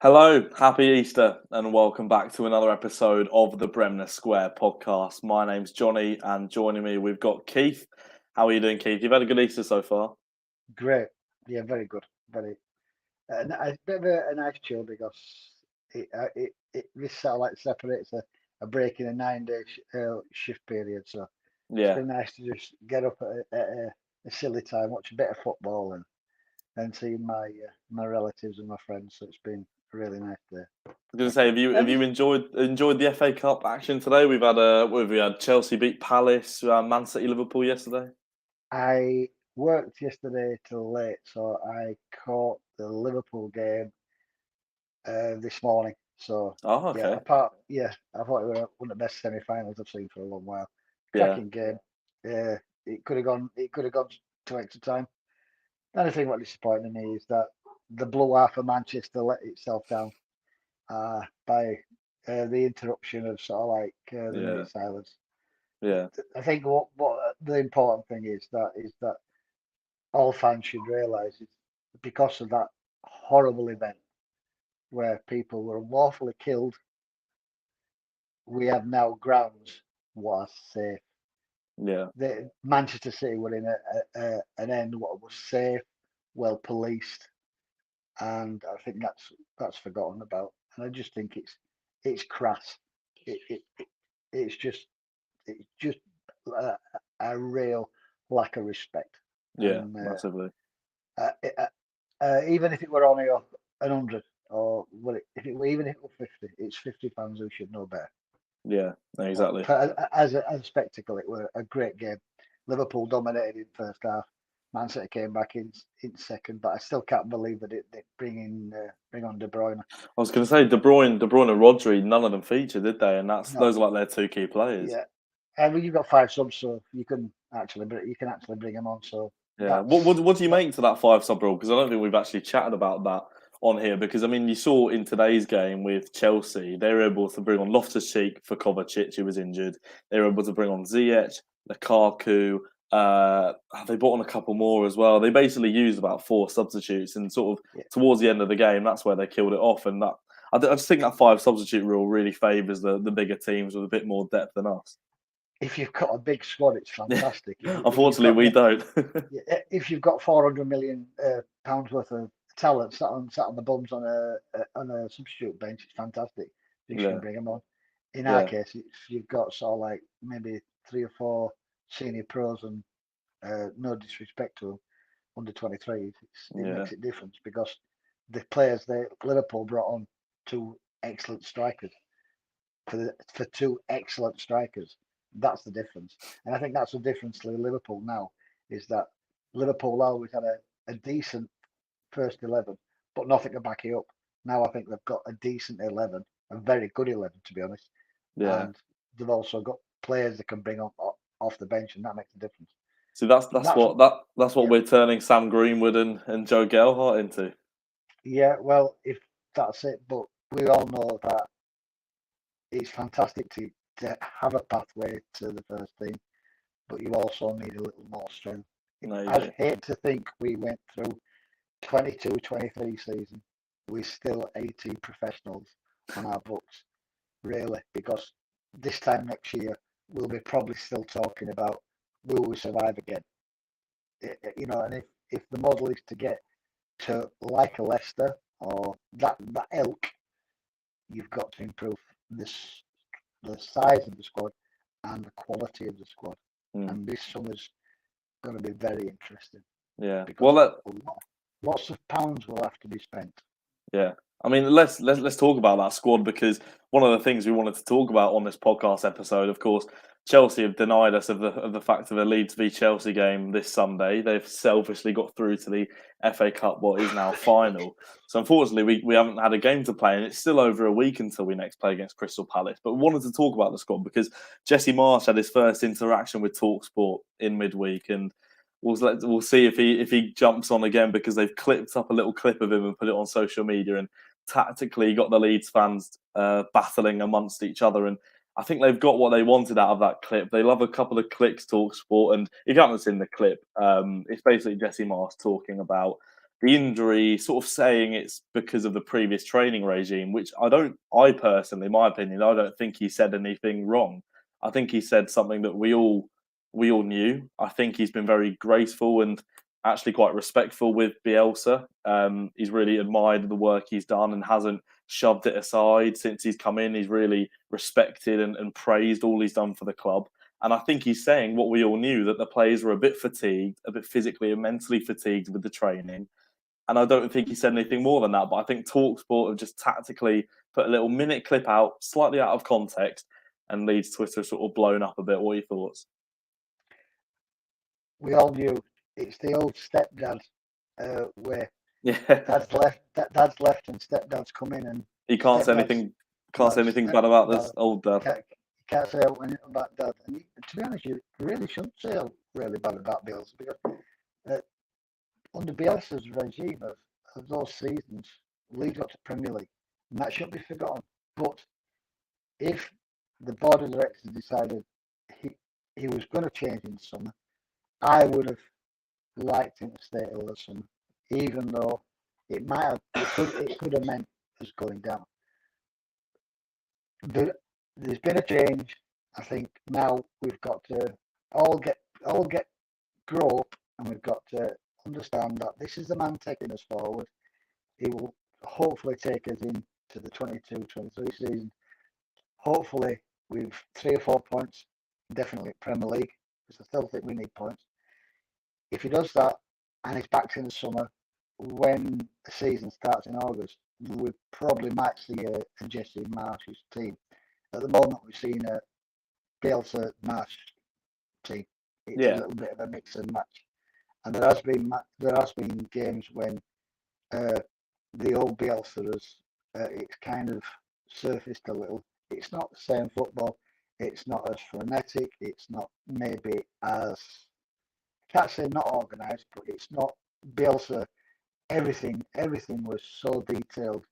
Hello, happy Easter, and welcome back to another episode of the Bremner Square Podcast. My name's Johnny, and joining me we've got Keith. How are you doing, Keith? You've had a good Easter so far? Great. Yeah, very good. Very a bit of a nice chill because this satellite separates a break in a 9 day shift period. So it's Yeah, been nice to just get up at a silly time, watch a bit of football, and see my relatives and my friends. So it's been a really nice day. I was going to say, have And you enjoyed the FA Cup action today? We had Chelsea beat Palace, Man City, Liverpool yesterday. I worked yesterday till late, so I caught the Liverpool game this morning. So Oh, yeah, okay, I thought it was one of the best semi-finals I've seen for a long while. yeah, Cracking game. Yeah, it could have gone to extra time. The only thing what disappointed me is that the blue half of Manchester let itself down by the interruption of sort of like the yeah, minute silence. yeah, I think what the important thing is that all fans should realise is because of that horrible event where people were unlawfully killed, we have now grounds what are safe. yeah, Manchester City were in an end what was safe, well policed, and I think that's forgotten about. And I just think it's crass. It it's just a, a real lack of respect. yeah, And massively. even if it were only 100, or even if it were 50, it's 50 fans who should know better. Yeah, no, exactly. As a spectacle, it was a great game. Liverpool dominated in first half. Man City came back in second, but I still can't believe that they bring on De Bruyne. I was going to say De Bruyne and Rodri, none of them featured, did they? And No, those are like their two key players. yeah, and you've got five subs, so you can actually bring them on. So Yeah. that's What do you that. make to that five sub rule? Because I don't think we've actually chatted about that on here. Because I mean, you saw in today's game with Chelsea, they were able to bring on Loftus Cheek for Kovacic, who was injured. They were able to bring on Ziyech, Lukaku. They brought on a couple more as well. They basically used about four substitutes, and sort of Yeah. towards the end of the game, that's where they killed it off. And I just think that five substitute rule really favours the bigger teams with a bit more depth than us. If you've got a big squad, it's Yeah. fantastic. If you've Unfortunately, got we don't. yeah, if you've got 400 million pounds worth of talent sat on the bums on a substitute bench, it's fantastic. You should Yeah, bring them on. In our yeah, case, if you've got sort of like maybe three or four senior pros, and no disrespect to them, under 23, it yeah. makes it different because the players that Liverpool brought on two excellent strikers for two excellent strikers. That's the difference, and I think that's the difference to Liverpool now is that Liverpool always had a decent first 11, but nothing to back it up. Now I think they've got a decent 11, a very good 11 to be honest, Yeah. and they've also got players that can bring on off the bench, and that makes a difference. See, And that's that's what yeah, we're turning Sam Greenwood and Joe Gelhardt into. yeah. Well, if that's it, but we all know that it's fantastic to have a pathway to the first team, but you also need a little more strength. No, you I'd do. hate to think we went through 22-23 season with still 18 professionals on our books, really, because this time next year we'll be probably still talking about will we survive again? And if the model is to get to like a Leicester or that ilk, you've got to improve the size of the squad and the quality of the squad. Mm, And this summer's going to be very interesting yeah. Well, because lots of pounds will have to be spent. yeah. I mean, let's talk about that squad because one of the things we wanted to talk about on this podcast episode, of course, Chelsea have denied us of the fact of a Leeds v Chelsea game this Sunday. They've selfishly got through to the FA Cup, what is now final. So unfortunately, we haven't had a game to play, and it's still over a week until we next play against Crystal Palace. But we wanted to talk about the squad because Jesse Marsch had his first interaction with Talksport in midweek, and we'll see if he jumps on again because they've clipped up a little clip of him and put it on social media and tactically got the Leeds fans battling amongst each other. And I think they've got what they wanted out of that clip. They love a couple of clicks, Talk Sport. And if you haven't seen the clip, it's basically Jesse Marsch talking about the injury, sort of saying it's because of the previous training regime, which I personally, in my opinion, I don't think he said anything wrong. I think he said something that we all knew. I think he's been very graceful and actually quite respectful with Bielsa. He's really admired the work he's done and hasn't shoved it aside since he's come in. He's really respected and praised all he's done for the club. And I think he's saying what we all knew, that the players were a bit fatigued, a bit physically and mentally fatigued with the training. And I don't think he said anything more than that. But I think TalkSport have just tactically put a little minute clip out, slightly out of context, and Leeds Twitter sort of blown up a bit. What are your thoughts? We all knew it's the old stepdad where Yeah, dad's left and stepdad's come in, and he can't say anything. Can't say anything bad about this old dad. Can't say anything about dad. And to be honest, you really shouldn't say really bad about Bielsa, because under Bielsa's regime of those seasons, Leeds got to Premier League, and that shouldn't be forgotten. But if the board of directors decided he was going to change in the summer, I would have liked him to stay till the summer, even though it could have meant us going down. But there's been a change. I think now we've got to all grow up, and we've got to understand that this is the man taking us forward. He will hopefully take us into the 22-23 season. Hopefully with 3 or 4 points, definitely Premier League, because I still think we need points. If he does that and he's back in the summer, when the season starts in August, we probably might see a Jesse Marsch's team. At the moment, we've seen a Bielsa Marsch team. It's a little bit of a mix and match. And there has been games when the old Bielsa has it's kind of surfaced a little. It's not the same football. It's not as frenetic. It's not maybe as, I can't say not organised, but it's not Bielsa. Everything was so detailed.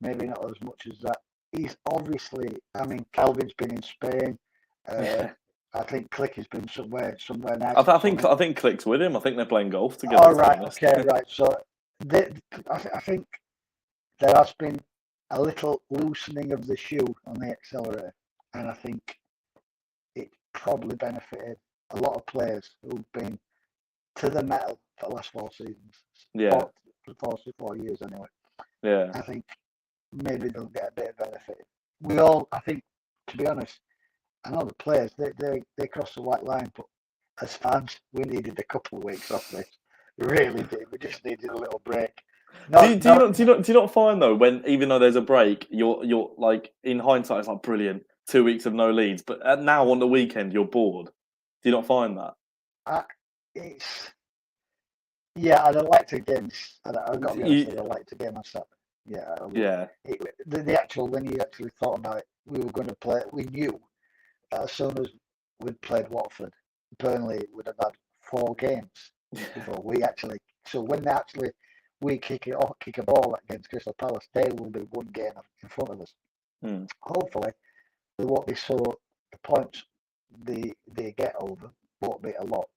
Maybe not as much as that. He's obviously, I mean, Calvin's been in Spain. I think Click has been somewhere nice. I think Click's with him. I think they're playing golf together. Oh, right, okay, right. So I think there has been a little loosening of the shoe on the accelerator, and I think it probably benefited a lot of players who've been to the metal for the last 4 seasons. Yeah. 4 years anyway. Yeah. I think maybe they'll get a bit of benefit. I think, to be honest, I know the players, they crossed the white line, but as fans, we needed a couple of weeks off this. We really did. We just needed a little break. Do you not find though, when even though there's a break, you're like, in hindsight, it's like brilliant, 2 weeks of no Leeds, but now on the weekend you're bored. Do you not find that? I don't like to game. I got to be honest, I don't like to game myself. Yeah. The actual, when you actually thought about it, we were going to play. We knew that as soon as we'd played Watford, Burnley would have had 4 games before we actually. So when we kick a ball against Crystal Palace, they will be 1 game in front of us. Hopefully, there won't be the points they get over won't be a lot.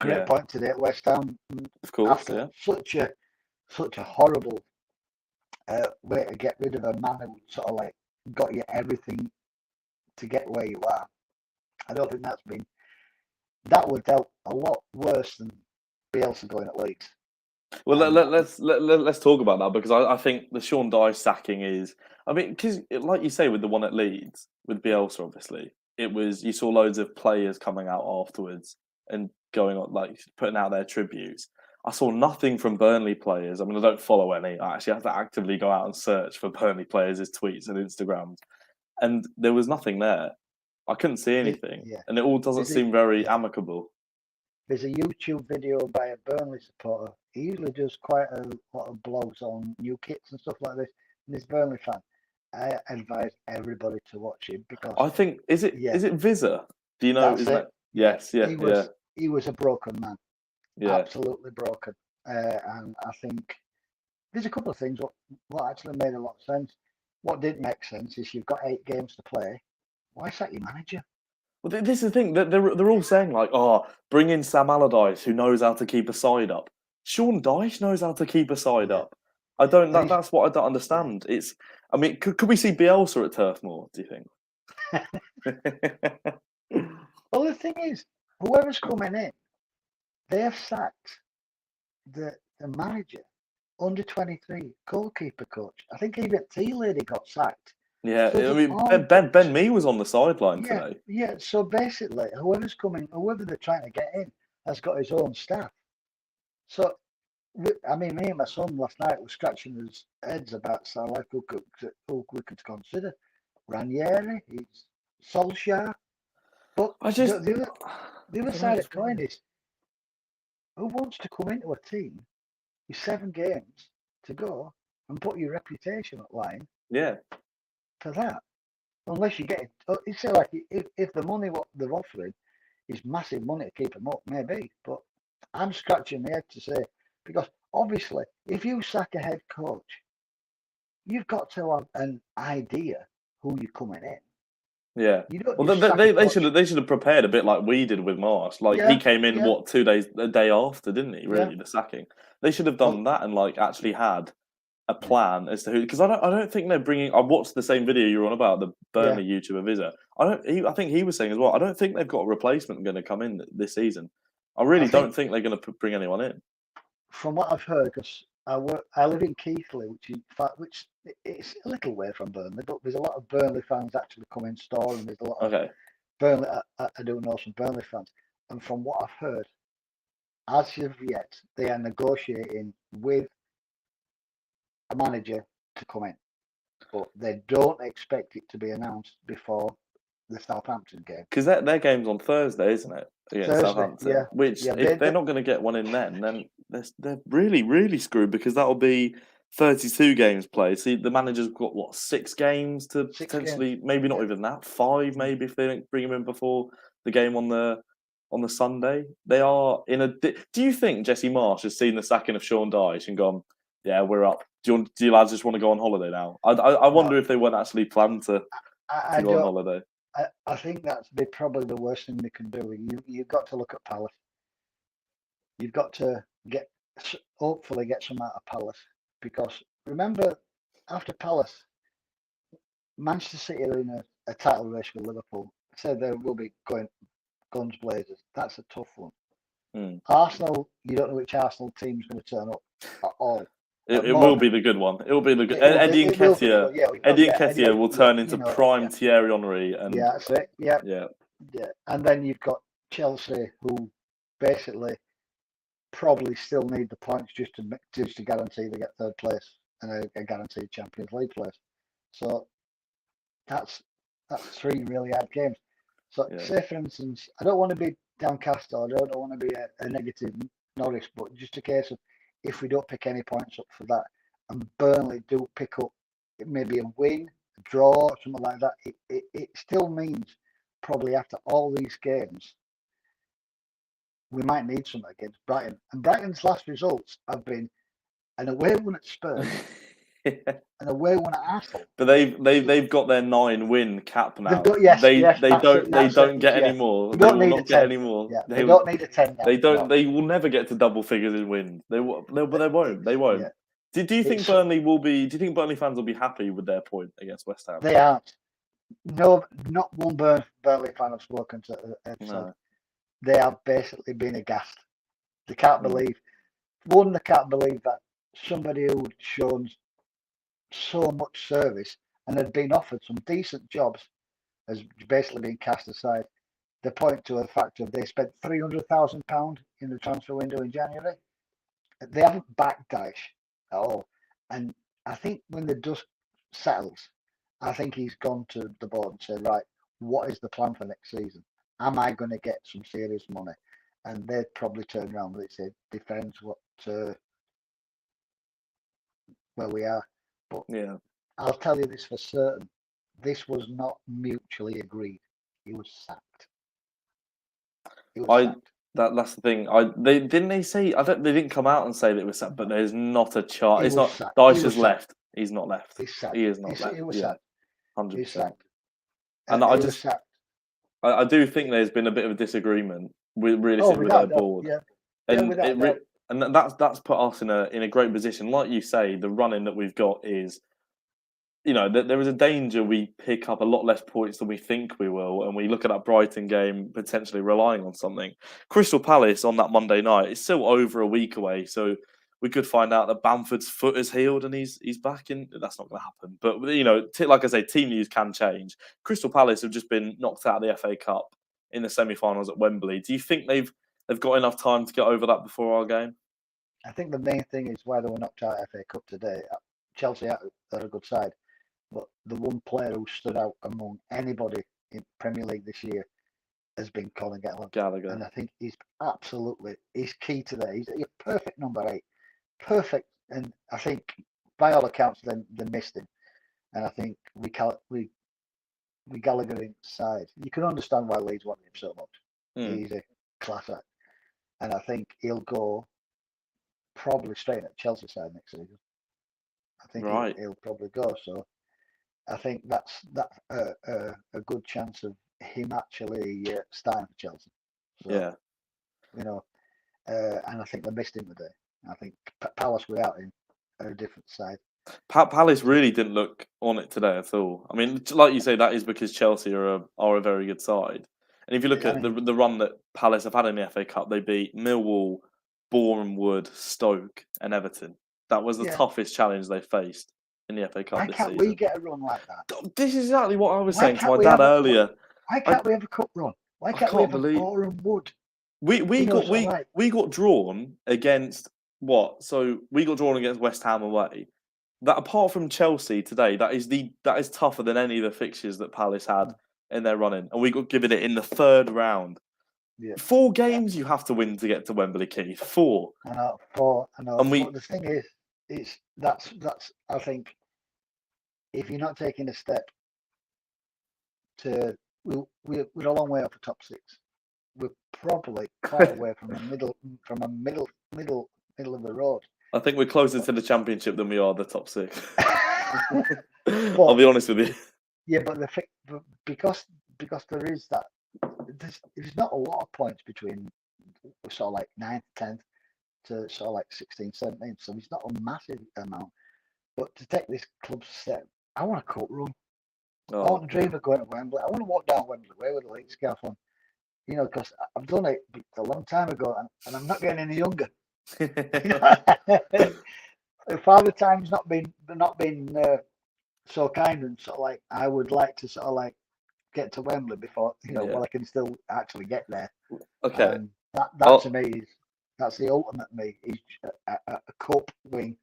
Great point today at West Ham. Of course, such a horrible way to get rid of a man who sort of like got you everything to get where you are. I don't think that would dealt a lot worse than Bielsa going at Leeds. Well, let's talk about that, because I think the Sean Dyche sacking is, I mean, because like you say with the one at Leeds with Bielsa, obviously it was, you saw loads of players coming out afterwards and going on, like, putting out their tributes. I saw nothing from Burnley players. I mean, I don't follow any. I actually have to actively go out and search for Burnley players' tweets and Instagrams, and there was nothing there. I couldn't see anything, and it all doesn't seem very amicable. There's a YouTube video by a Burnley supporter. He usually does quite a lot of blogs on new kits and stuff like this. And this Burnley fan, I advise everybody to watch him, because I think is it Visa? Do you know? Yes, He was a broken man. Yeah, absolutely broken. And I think there's a couple of things what actually made a lot of sense. What didn't make sense is you've got 8 games to play. Why sack your manager? Well, this is the thing. They're all saying, like, bring in Sam Allardyce, who knows how to keep a side up. Sean Dyche knows how to keep a side Yeah. up. I don't. And That's what I don't understand. It's. I mean, could we see Bielsa at Turf Moor? Do you think? Well, the thing is, whoever's coming in, they have sacked the manager, under 23 goalkeeper coach. I think even Tea Lady got sacked. Yeah, So I they mean, all- Ben Mee was on the sideline yeah, today. yeah. So basically, whoever's coming, whoever they're trying to get in, has got his own staff. So, I mean, me and my son last night were scratching his heads about like who we could consider. Ranieri, he's Solskjaer. But I just the I other don't know, side it's of the coin is, who wants to come into a team with 7 games to go and put your reputation at line yeah. for that? Unless you get it. It's like if the money what they're offering is massive money to keep them up, maybe. But I'm scratching my head to say, because obviously, if you sack a head coach, you've got to have an idea who you're coming in. Yeah. You don't Well, just sack a coach. they should have prepared a bit like we did with Marsch. Like he Yeah, came in yeah, a day after, didn't he? yeah. Really, the sacking. They should have Well, done that and like actually had a yeah, plan as to who. Because I don't think they're bringing. I watched the same video you were on about the yeah. Burnley YouTuber Visa. I think he was saying as well. I don't think they've got a replacement going to come in this season. I I really think don't think they're going to bring anyone in. from what I've heard, because I live in Keighley, which it's a little way from Burnley, but there's a lot of Burnley fans actually come in store, and there's a lot of Okay. Burnley. I do know some Burnley fans, and from what I've heard, as of yet, they are negotiating with a manager to come in, but they don't expect it to be announced before the Southampton game. Because their game's on Thursday, isn't it? Against Thursday, Southampton. yeah, Which, yeah. if they're not going to get one in then they're really, really screwed because that'll be 32 games played. See, the manager's got, what, 6 games to 6 potentially, games. maybe not Yeah. even that, 5 maybe if they don't bring him in before the game on the Sunday. They are in a... Do you think Jesse Marsch has seen the sacking of Sean Dyche and gone, yeah, we're up. Do you lads just want to go on holiday now? I wonder No, if they weren't actually planned to I go on don't. holiday. I think that's probably the worst thing they can do. You've got to look at Palace. You've got to hopefully get some out of Palace, because remember, after Palace, Manchester City are in a title race with Liverpool. Said they will be going guns blazers. That's a tough one. Hmm. Arsenal, you don't know which Arsenal team's going to turn up at all. It will be the good one. It will be the good. Eddie Nketiah, Nketiah will turn into prime yeah, Thierry Henry, and yeah, that's it. Yeah, yeah, yeah. And then you've got Chelsea, who basically probably still need the points just to guarantee they get third place and a guaranteed Champions League place. So that's 3 really hard games. So yeah. say for instance, I don't want to be downcast, or I don't want to be a negative Norris, but just a case of, if we don't pick any points up for that, and Burnley do pick up maybe a win, a draw, something like that, it still means probably after all these games, we might need something against Brighton. And Brighton's last results have been an away win at Spurs, an away win at Arsenal. But they've got their 9-win cap now. They don't get any more. They will not get any more. Yeah, they don't need a 10 now. They don't. No. They will never get to double figures in wins. They won't. They won't. Yeah. Do you think Burnley will be? Do you think Burnley fans will be happy with their point against West Ham? They aren't. No, not one Burnley fan I've spoken to said they have basically been aghast. They can't believe. One, they can't believe that somebody who'd shown so much service and had been offered some decent jobs has basically been cast aside. They point to the fact that they spent £300,000 in the transfer window in January. They haven't backed Dyche at all. And I think when the dust settles, I think he's gone to the board and said, right, what is the plan for next season? Am I going to get some serious money? And they'd probably turn around and say, depends where we are. But yeah, I'll tell you this for certain. This was not mutually agreed. He was sacked. That's the thing. They didn't say. They didn't come out and say that it was sacked, but there's not a chance. It's not. Dyche has left. He's not left. He is not left. He was sacked. 100%. And I do think there's been a bit of a disagreement with their board. Yeah. And And that's put us in a great position. Like you say, the running that we've got is, there is a danger we pick up a lot less points than we think we will, and we look at that Brighton game potentially relying on something. Crystal Palace on that Monday night, it's still over a week away, so we could find out that Bamford's foot is healed and he's back in. That's not going to happen. But like I say, team news can change. Crystal Palace have just been knocked out of the FA Cup in the semi-finals at Wembley. Do you think they've got enough time to get over that before our game? I think the main thing is why they were knocked out of FA Cup today. Chelsea are a good side, but the one player who stood out among anybody in Premier League this year has been Colin Gallagher. And I think he's key to that. He's a perfect number 8. Perfect. And I think by all accounts they missed him. And I think we Gallagher inside. You can understand why Leeds wanted him so much. He's a class act. And I think he'll go probably straight at Chelsea side next season. I think he'll probably go. So I think that's a good chance of him actually starting for Chelsea. So, yeah. And I think they missed him today. I think Palace without him are a different side. Palace really didn't look on it today at all. I mean, like you say, that is because Chelsea are a very good side. And if you look at the run that Palace have had in the FA Cup, they beat Millwall, Bournemouth, Stoke, and Everton. That was the toughest challenge they faced in the FA Cup this season. Why can't we get a run like that? This is exactly what I was saying to my dad earlier. Why can't we have a cup run? Why can't we have a Boreham Wood? We got drawn against what? So we got drawn against West Ham away. That apart from Chelsea today, that is tougher than any of the fixtures that Palace had in their running, and we got given it in the third round. Yeah. 4 games you have to win to get to Wembley, Keith. 4. I know, 4. I know. And the thing is, that's. I think if you're not taking a step to, we're a long way off the top 6. We're probably quite away from a middle of the road. I think we're closer to the Championship than we are the top 6. I'll be honest with you. Yeah, but because there is that, there's not a lot of points between sort of like 9th, 10th to sort of like 16th, 17th. So it's not a massive amount. But to take this club step, I want a cup run. I want to dream of going to Wembley. I want to walk down Wembley Way with a league scarf on. Because I've done it a long time ago, and I'm not getting any younger. Father Time's not been so kind, and sort of like I would like to sort of like get to Wembley before while I can still actually get there. Okay, that to me that's the ultimate me. Is a cup win.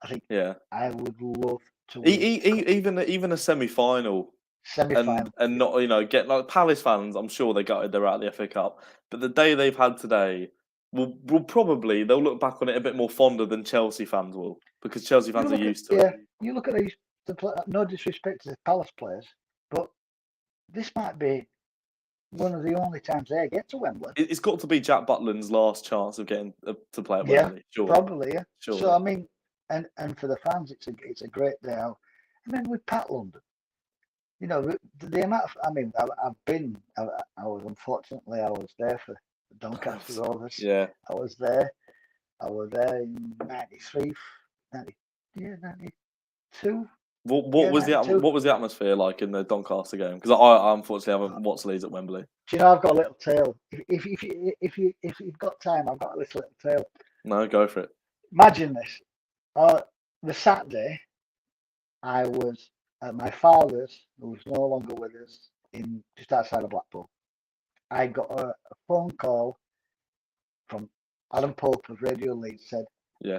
I think. Yeah, I would love to win. Even a semi-final. And not get like Palace fans. I'm sure they're out of the FA Cup, but the day they've had today will probably they'll look back on it a bit more fonder than Chelsea fans will, because Chelsea fans are used to it. You look at these. No disrespect to the Palace players, but this might be one of the only times they get to Wembley. It's got to be Jack Butland's last chance of getting to play at Wembley. Surely. Probably. Yeah. Surely. So I mean, and for the fans, it's a great day out. And then with Pat London. The amount of, I was there for Doncaster Rovers. Yeah. I was there in 93, 92. What was the atmosphere like in the Doncaster game? Because I unfortunately haven't watched Leeds at Wembley. Do you know, I've got a little tale. If you've got time, I've got a little tale. No, go for it. Imagine this. The Saturday, I was at my father's, who was no longer with us, in just outside of Blackpool. I got a phone call from Adam Pope of Radio Leeds, said,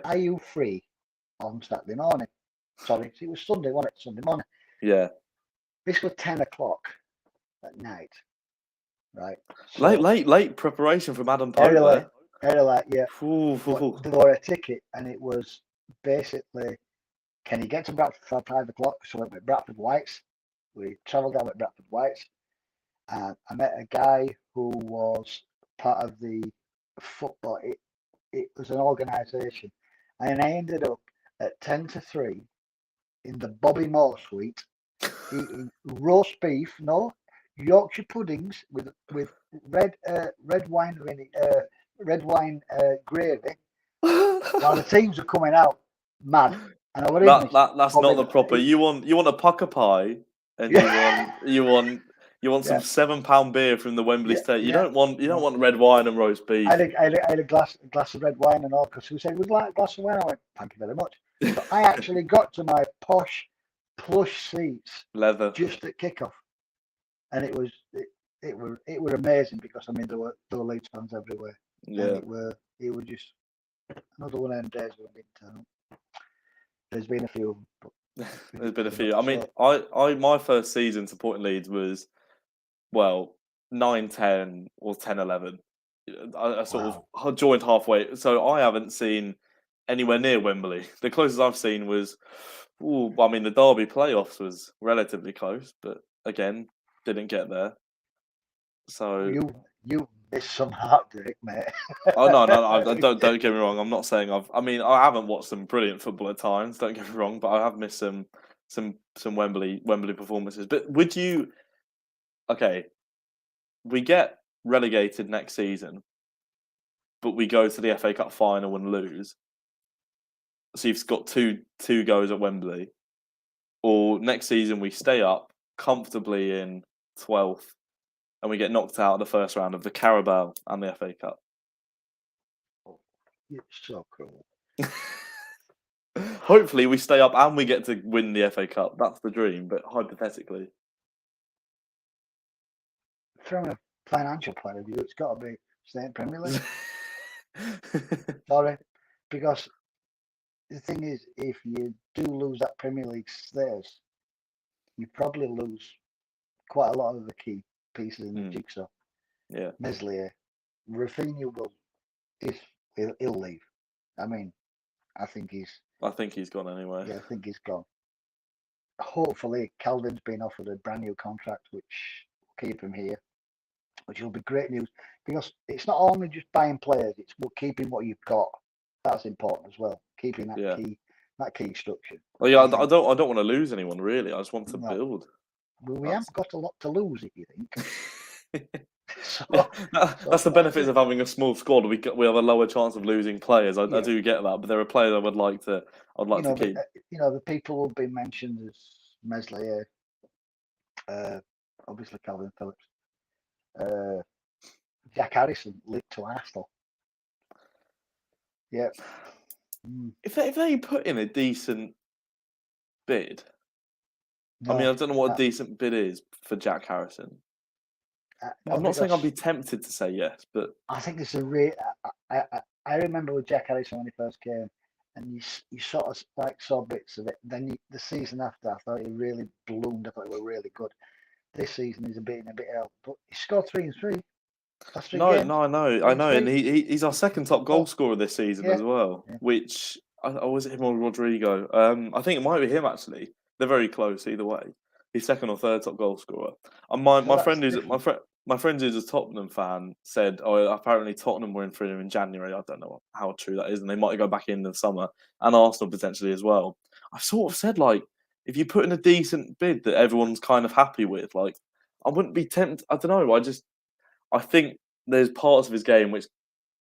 "Are you free on Saturday morning?" Sorry, it was Sunday, wasn't it? Sunday morning. Yeah. This was 10 o'clock at night, right? So, late preparation from Adam Pope. Very late, yeah. They bought a ticket, and it was basically, can you get to Bradford for 5 o'clock? So we went with Bradford Whites. We travelled down with Bradford Whites. And I met a guy who was part of the football. It was an organisation. And I ended up at 10 to 3 in the Bobby Moore suite, eating roast beef, Yorkshire puddings with red wine gravy, while the teams are coming out mad. And I were in this That's pub not in- the proper. You want a pucker pie, and you want some Yeah. £7 beer from the Wembley Yeah, State. You yeah. don't want red wine and roast beef. I had a glass of red wine and all, because who said, would you like a glass of wine? I went, thank you very much. So I actually got to my posh plush seats Leather. just at kickoff, and it was amazing, because I mean there were Leeds fans everywhere, Yeah. and it was just another one of them days when I didn't turn up. There's been a few, but There's been a few. I mean, I my first season supporting Leeds was 9-10 or 10-11. I sort of joined halfway, so I haven't seen anywhere near Wembley. The closest I've seen was, I mean, the Derby playoffs was relatively close, but again, didn't get there. So you missed some heartbreak, mate. Oh no, don't get me wrong. I'm not saying I haven't watched some brilliant football at times. Don't get me wrong, but I have missed some Wembley performances. But would you? Okay, we get relegated next season, but we go to the FA Cup final and lose. So you've got two goes at Wembley, or next season we stay up comfortably in 12th, and we get knocked out of the first round of the Carabao and the FA Cup. It's so cruel. Hopefully we stay up and we get to win the FA Cup. That's the dream, but hypothetically. From a financial point of view, it's got to be staying Premier League. Sorry, because the thing is, if you do lose that Premier League status, you probably lose quite a lot of the key pieces in the jigsaw. Yeah. Meslier, Rafinha he'll leave. I mean, I think he's gone anyway. Yeah, I think he's gone. Hopefully, Calvin's been offered a brand new contract, which will keep him here, which will be great news, because it's not only just buying players; it's keeping what you've got. That's important as well. Keeping that key structure. Well, yeah, I don't want to lose anyone really. I just want to build. Well, we haven't got a lot to lose, if you think. That's the benefits of having a small squad. We have a lower chance of losing players. I do get that, but there are players I would like to keep. The people who've been mentioned as Meslier, obviously Calvin Phillips, Jack Harrison linked to Arsenal. Yeah. If they put in a decent bid, I mean, I don't know what a decent bid is for Jack Harrison. I'm not saying I'd be tempted to say yes, but I think it's I remember with Jack Harrison when he first came, and you sort of saw bits of it. Then the season after, I thought he really bloomed. I thought he was really good. This season he's been a bit out, but he scored 3 and 3. No, I know, and he's our second top goal scorer this season as well. Yeah. Which was it him or Rodrigo? I think it might be him actually. They're very close either way. He's second or third top goal scorer. And my friend who's a Tottenham fan said, apparently Tottenham were in for him in January. I don't know how true that is, and they might go back in the summer, and Arsenal potentially as well. I sort of said, if you put in a decent bid that everyone's kind of happy with, I wouldn't be tempted. I don't know. I think there's parts of his game which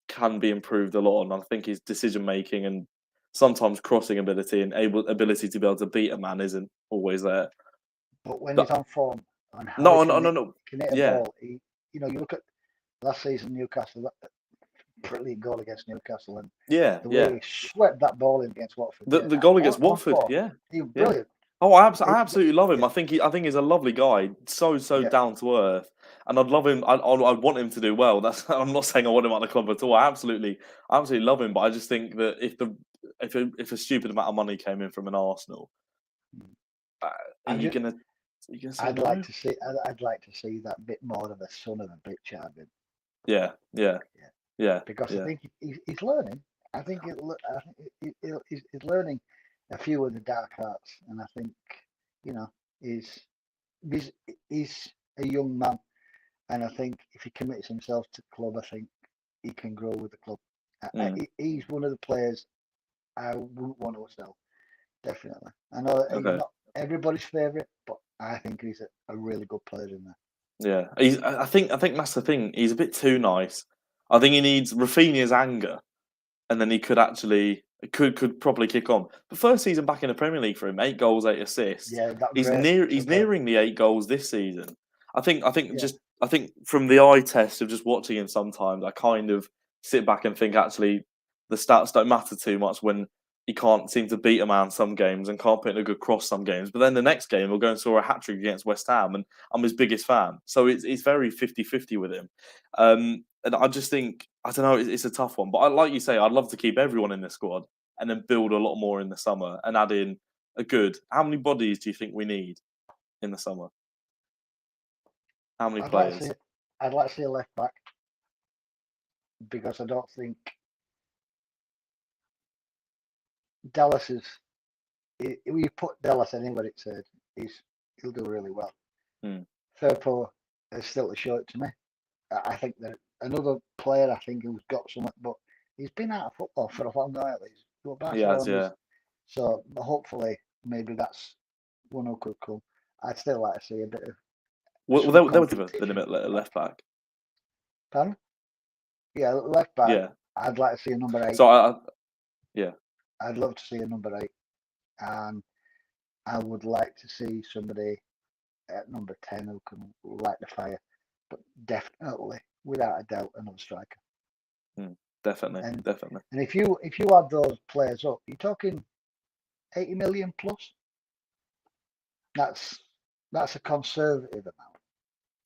can be improved a lot, and I think his decision making and sometimes crossing ability and ability to be able to beat a man isn't always there. But when he's on form, and how no, can hit a ball, you look at last season Newcastle, that brilliant goal against Newcastle, and the way he swept that ball in against Watford. The goal against Watford, he was brilliant. Oh, I absolutely love him. I think he's a lovely guy, so down to earth, and I'd love him. I'd want him to do well. I'm not saying I want him at the club at all. I absolutely love him, but I just think that if a stupid amount of money came in from an Arsenal, I'd like to see that bit more of a son of a bitch out of him. Yeah. Because I think he's learning. I think he's learning a few of the dark arts, and I think he's a young man, and I think if he commits himself to the club, I think he can grow with the club. He's one of the players I wouldn't want to sell. Definitely. I know he's not everybody's favourite, but I think he's a really good player in there. Yeah, I think that's the thing. He's a bit too nice. I think he needs Rafinha's anger, and then he could actually could probably kick on. The first season back in the Premier League for him, 8 goals, 8 assists. Yeah, that's He's great. he's nearing the 8 goals this season. I think Yeah. I think from the eye test of just watching him sometimes, I kind of sit back and think actually the stats don't matter too much when he can't seem to beat a man some games and can't put in a good cross some games. But then the next game he'll go and score a hat trick against West Ham, and I'm his biggest fan. So it's very 50-50 with him. And I just think I don't know, it's a tough one. But like you say, I'd love to keep everyone in the squad and then build a lot more in the summer and add in a good. How many bodies do you think we need in the summer? How many players? I'd like to see a left back because I don't think Dallas is. If you put Dallas anywhere, it said he'll do really well. Firpo is still to show it to me. I think that another player I think who's got something, but he's been out of football for a long time. He has, yeah. So hopefully maybe that's one who could come. I'd still like to see a bit of. Well, they would give a limit left back. Pardon? Yeah, left back. Yeah. I'd like to see a number 8. So yeah. I'd love to see a number 8, and I would like to see somebody at number 10 who can light the fire. But definitely, without a doubt, another striker. Definitely. And if you add those players up, you're talking 80 million plus. That's a conservative amount,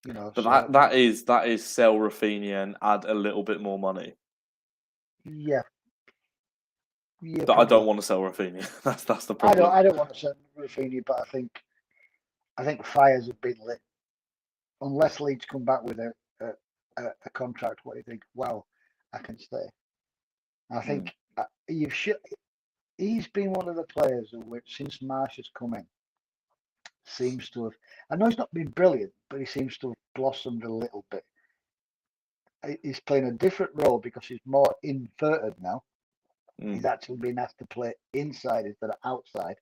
you know. But so, that is sell Rafinha and add a little bit more money. Yeah. But probably. I don't want to sell Rafinha. That's the problem. I don't want to sell Rafinha, but I think fires have been lit. Unless Leeds come back with a contract, what do you think? Well, I can stay. I think he's been one of the players who, since Marsch has come in, seems to have. I know he's not been brilliant, but he seems to have blossomed a little bit. He's playing a different role because he's more inverted now. He's actually been asked to play inside instead of outside.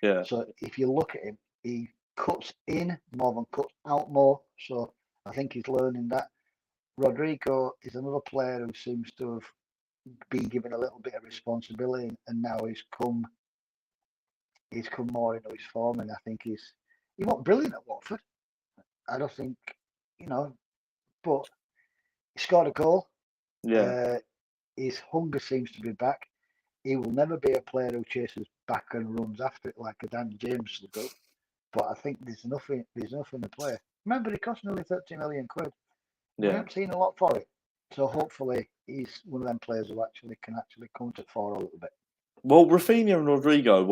Yeah. So if you look at him, he cuts in more than cuts out more. So I think he's learning that. Rodrigo is another player who seems to have been given a little bit of responsibility, and now he's come more into his form, and I think he wasn't brilliant at Watford. I don't think, but he scored a goal. Yeah. His hunger seems to be back. He will never be a player who chases back and runs after it like a Dan James will do. But I think there's enough in the player. Remember, it cost nearly 30 million quid. Yeah. We haven't seen a lot for it. So hopefully he's one of them players who can come to the fore a little bit. Well, Rafinha and Rodrigo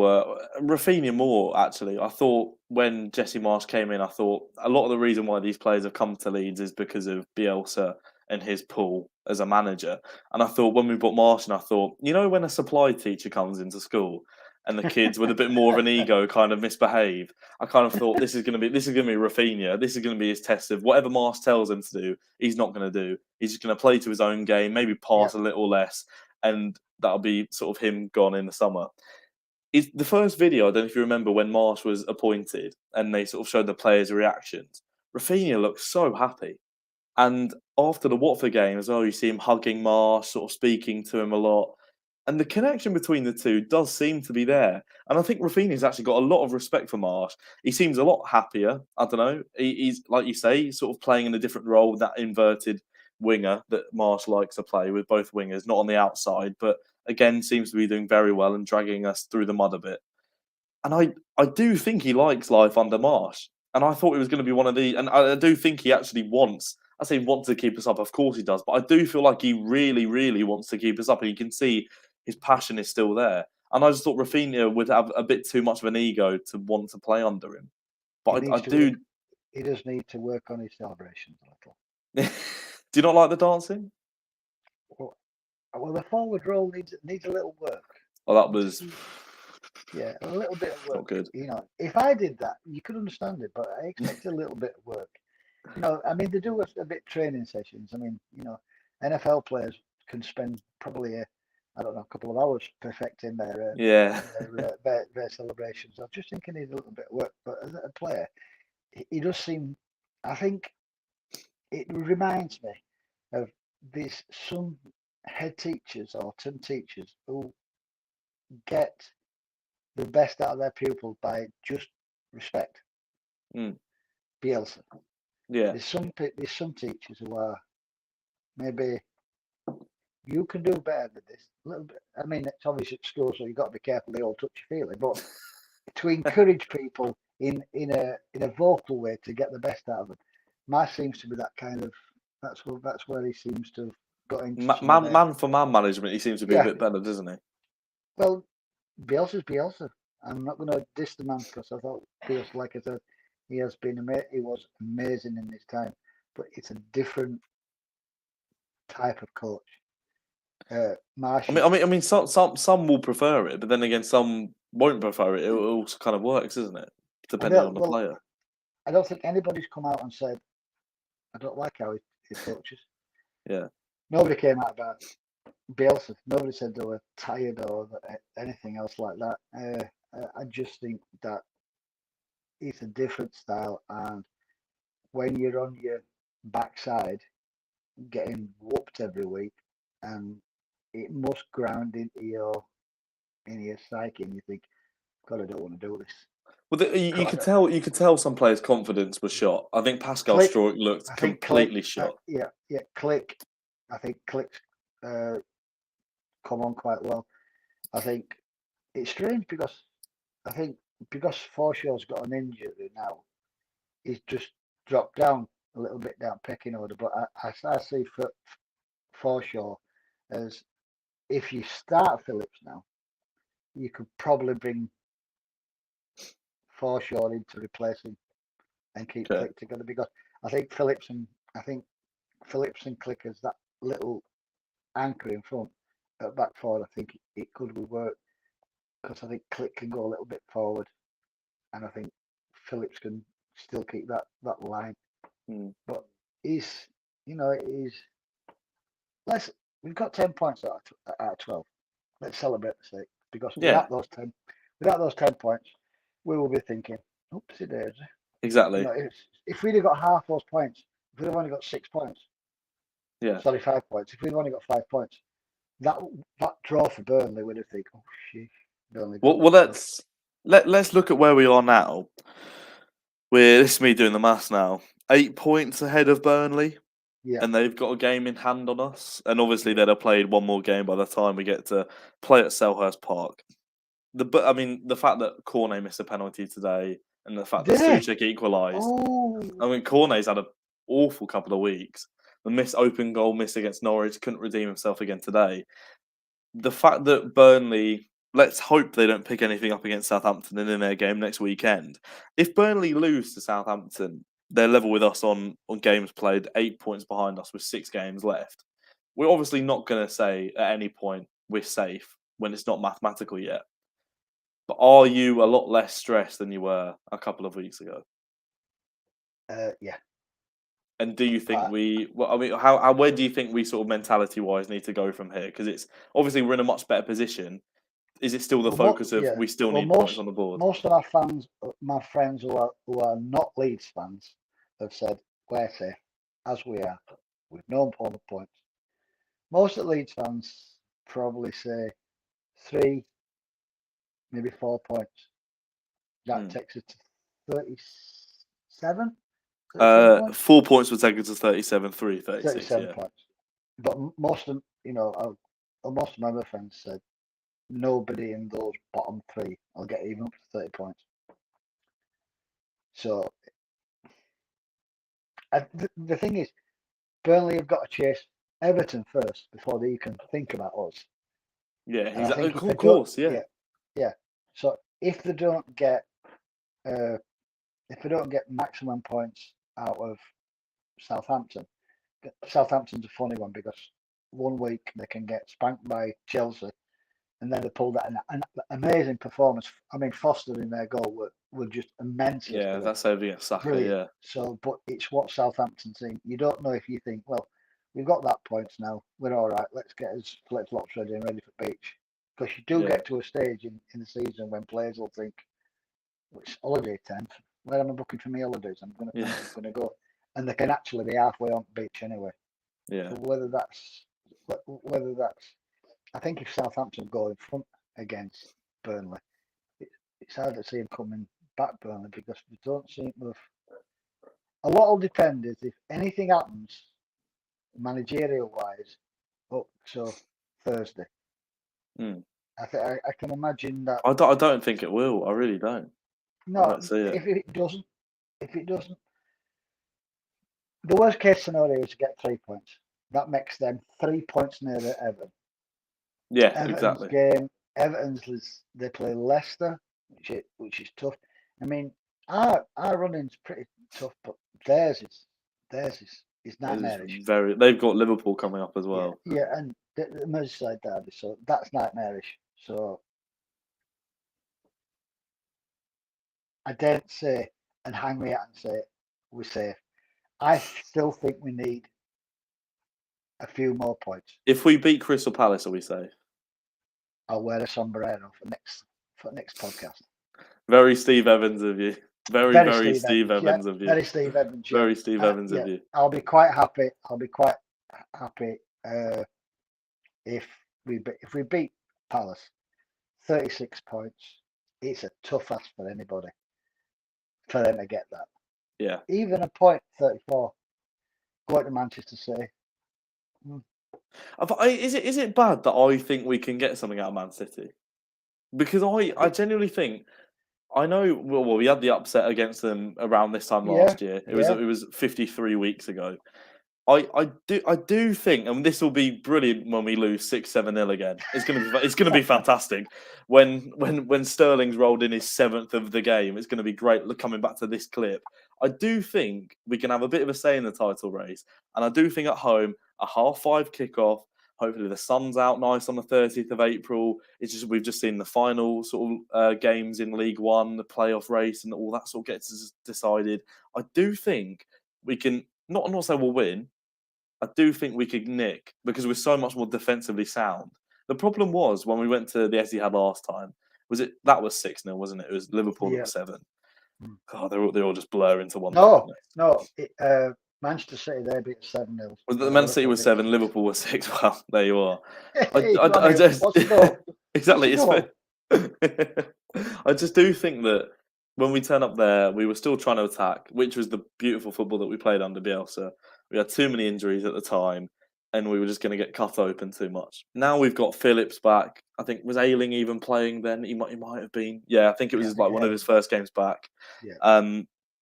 Rafinha more, actually. I thought when Jesse Marsch came in, I thought a lot of the reason why these players have come to Leeds is because of Bielsa and his pull as a manager. And I thought when we bought Marsch, and I thought, when a supply teacher comes into school and the kids with a bit more of an ego kind of misbehave, I kind of thought this is going to be Rafinha. This is going to be his test of whatever Marsch tells him to do, he's not going to do. He's just going to play to his own game, maybe pass a little less, and that'll be sort of him gone in the summer. Is the first video, I don't know if you remember when Marsch was appointed and they sort of showed the players' reactions. Rafinha looked so happy. And after the Watford game as well, you see him hugging Marsch, sort of speaking to him a lot. And the connection between the two does seem to be there. And I think Rafinha's actually got a lot of respect for Marsch. He seems a lot happier. I don't know. He's, like you say, sort of playing in a different role, that inverted winger that Marsch likes to play with, both wingers, not on the outside, but again, seems to be doing very well and dragging us through the mud a bit. And I do think he likes life under Marsch. And I thought he was going to be one of the... And I do think he actually wants... I say wants to keep us up. Of course he does. But I do feel like he really, really wants to keep us up. And you can see his passion is still there. And I just thought Rafinha would have a bit too much of an ego to want to play under him. But I do... He does need to work on his celebrations a little. Do you not like the dancing? Well, the forward role needs a little work. Oh, that was... Yeah, a little bit of work. Not good. If I did that, you could understand it, but I expect a little bit of work. They do a bit training sessions. NFL players can spend probably a couple of hours perfecting their celebrations. I'm just thinking he needs a little bit of work, but as a player, he does seem. I think it reminds me of this. Some head teachers or term teachers who get the best out of their pupils by just respect. Mm. Bielsa. Yeah. There's some teachers who are maybe you can do better than this. A little bit. I mean, it's obvious at school, so you've got to be careful they all touch your feeling. But to encourage people in a vocal way to get the best out of them, Marsch seems to be that kind of. That's where he seems to have got into some of their. Man for man management, he seems to be a Yeah. bit better, doesn't he? Well, Bielsa's Bielsa. I'm not going to diss the man because I thought Bielsa, like I said, he has been he was amazing in his time, but it's a different type of coach. Marsch. I mean, some will prefer it, but then again, some won't prefer it. It all kind of works, isn't it? Depending on the player. I don't think anybody's come out and said, I don't like how he coaches. Yeah. Nobody came out about Bielsa. Nobody said they were tired or anything else like that. I just think that it's a different style, and when you're on your backside, getting whooped every week, and it must ground into your psyche, and you think, God, I don't want to do this. Well, you could tell some players' confidence was shot. I think Pascal Struijk looked completely shot. Click. I think Click's come on quite well. I think it's strange because Forshaw's got an injury now, he's just dropped down a little bit down pecking order. But I see Forshaw as if you start Phillips now, you could probably bring Forshaw in to replace him and keep Click together, because I think Phillips and Click as that little anchor in front at back forward. I think it could work because I think Click can go a little bit forward, and I think Phillips can still keep that line. But he's we've got 10 points out of 12. Let's celebrate the sake, because without those 10 points, we will be thinking, oopsie daisy. Exactly. If we'd have got half those points, if we'd have only got 6 points, 5 points. If we'd only got 5 points, that draw for Burnley would have think, oh shit, Burnley. Well, let's look at where we are now. This is me doing the maths now. 8 points ahead of Burnley. Yeah. And they've got a game in hand on us. And obviously they'd have played one more game by the time we get to play at Selhurst Park. The fact that Cornet missed a penalty today, and the fact that Suchek equalised. I mean, Cornet's had an awful couple of weeks. The open goal miss against Norwich, couldn't redeem himself again today. The fact that Burnley, let's hope they don't pick anything up against Southampton in their game next weekend. If Burnley lose to Southampton, they're level with us on games played, 8 points behind us with 6 games left. We're obviously not going to say at any point we're safe when it's not mathematical yet. But are you a lot less stressed than you were a couple of weeks ago? Yeah. And do you think where do you think we sort of mentality-wise need to go from here? Because it's obviously we're in a much better position. Is it still the focus of we still need points on the board? Most of my friends who are not Leeds fans, have said we're safe as we are. We've known for the points. Most of the Leeds fans probably say 3, maybe 4 points. That takes it to 37. 4 points would take it to 37, 36. 37 points. But most of my other friends said nobody in those bottom 3 will get even up to 30 points. So the thing is, Burnley have got to chase Everton first before they can think about us. Yeah, exactly. Of course, yeah. So if they don't get maximum points out of Southampton's a funny one, because one week they can get spanked by Chelsea, and then they pulled that an amazing performance. I mean, Foster in their goal were just immense. Yeah, that's over Saka. Brilliant. Yeah. So, but it's what Southampton think. You don't know if you think, well, we've got that points now, we're all right. Let's get us flip-flops ready and ready for beach. Because you do get to a stage in the season when players will think, it's holiday time. Where am I booking for my holidays? I'm gonna go, and they can actually be halfway on the beach anyway. Yeah. So whether whether that's. I think if Southampton go in front against Burnley, it's hard to see them coming back Burnley because they don't seem to have. A lot will depend if anything happens managerial wise up to Thursday. Mm. I can imagine that. I don't think it will. I really don't. I No, don't see it. if it doesn't, the worst case scenario is to get 3 points. That makes them 3 points nearer Everton. Yeah, Everton's exactly. Everton's they play Leicester, which is tough. I mean, our running's pretty tough, but theirs is nightmarish. They've got Liverpool coming up as well. Yeah, and the Merseyside derby, so that's nightmarish. So I daren't say and hang me out and say we're safe. I still think we need a few more points. If we beat Crystal Palace, are we safe? I'll wear a sombrero for next podcast. Very Steve Evans of you. Very Steve Evans of you. Very Steve Evans. Yeah. Very Steve Evans of you. I'll be quite happy. If we beat Palace, 36 points. It's a tough ask for anybody for them to get that. Yeah. Even a point 34. Going to Manchester City. Is it bad that I think we can get something out of Man City? Because I genuinely think. I know. Well, we had the upset against them around this time last year. It was 53 weeks ago. I do think, and this will be brilliant when we lose 6-7-0 again. It's gonna be fantastic when Sterling's rolled in his 7th of the game. It's gonna be great. Coming back to this clip, I do think we can have a bit of a say in the title race, and I do think at home a 5:30 kickoff. Hopefully the sun's out nice on the 30th of April. It's just we've just seen the final sort of games in League One, the playoff race, and all that sort of gets decided. I do think we can not say we'll win. I do think we could nick because we're so much more defensively sound. The problem was when we went to the Etihad last time. That was 6-0, wasn't it? It was Liverpool that was 7. God, they all just blur into one. No. Manchester City they beat 7-0. Well, Man City was 7, Liverpool was 6. Well, there you are. Exactly. I just do think that when we turn up there, we were still trying to attack, which was the beautiful football that we played under Bielsa. We had too many injuries at the time, and we were just going to get cut open too much. Now we've got Phillips back. I think was Ayling even playing then? He might have been. Yeah, I think it was one of his first games back. Yeah.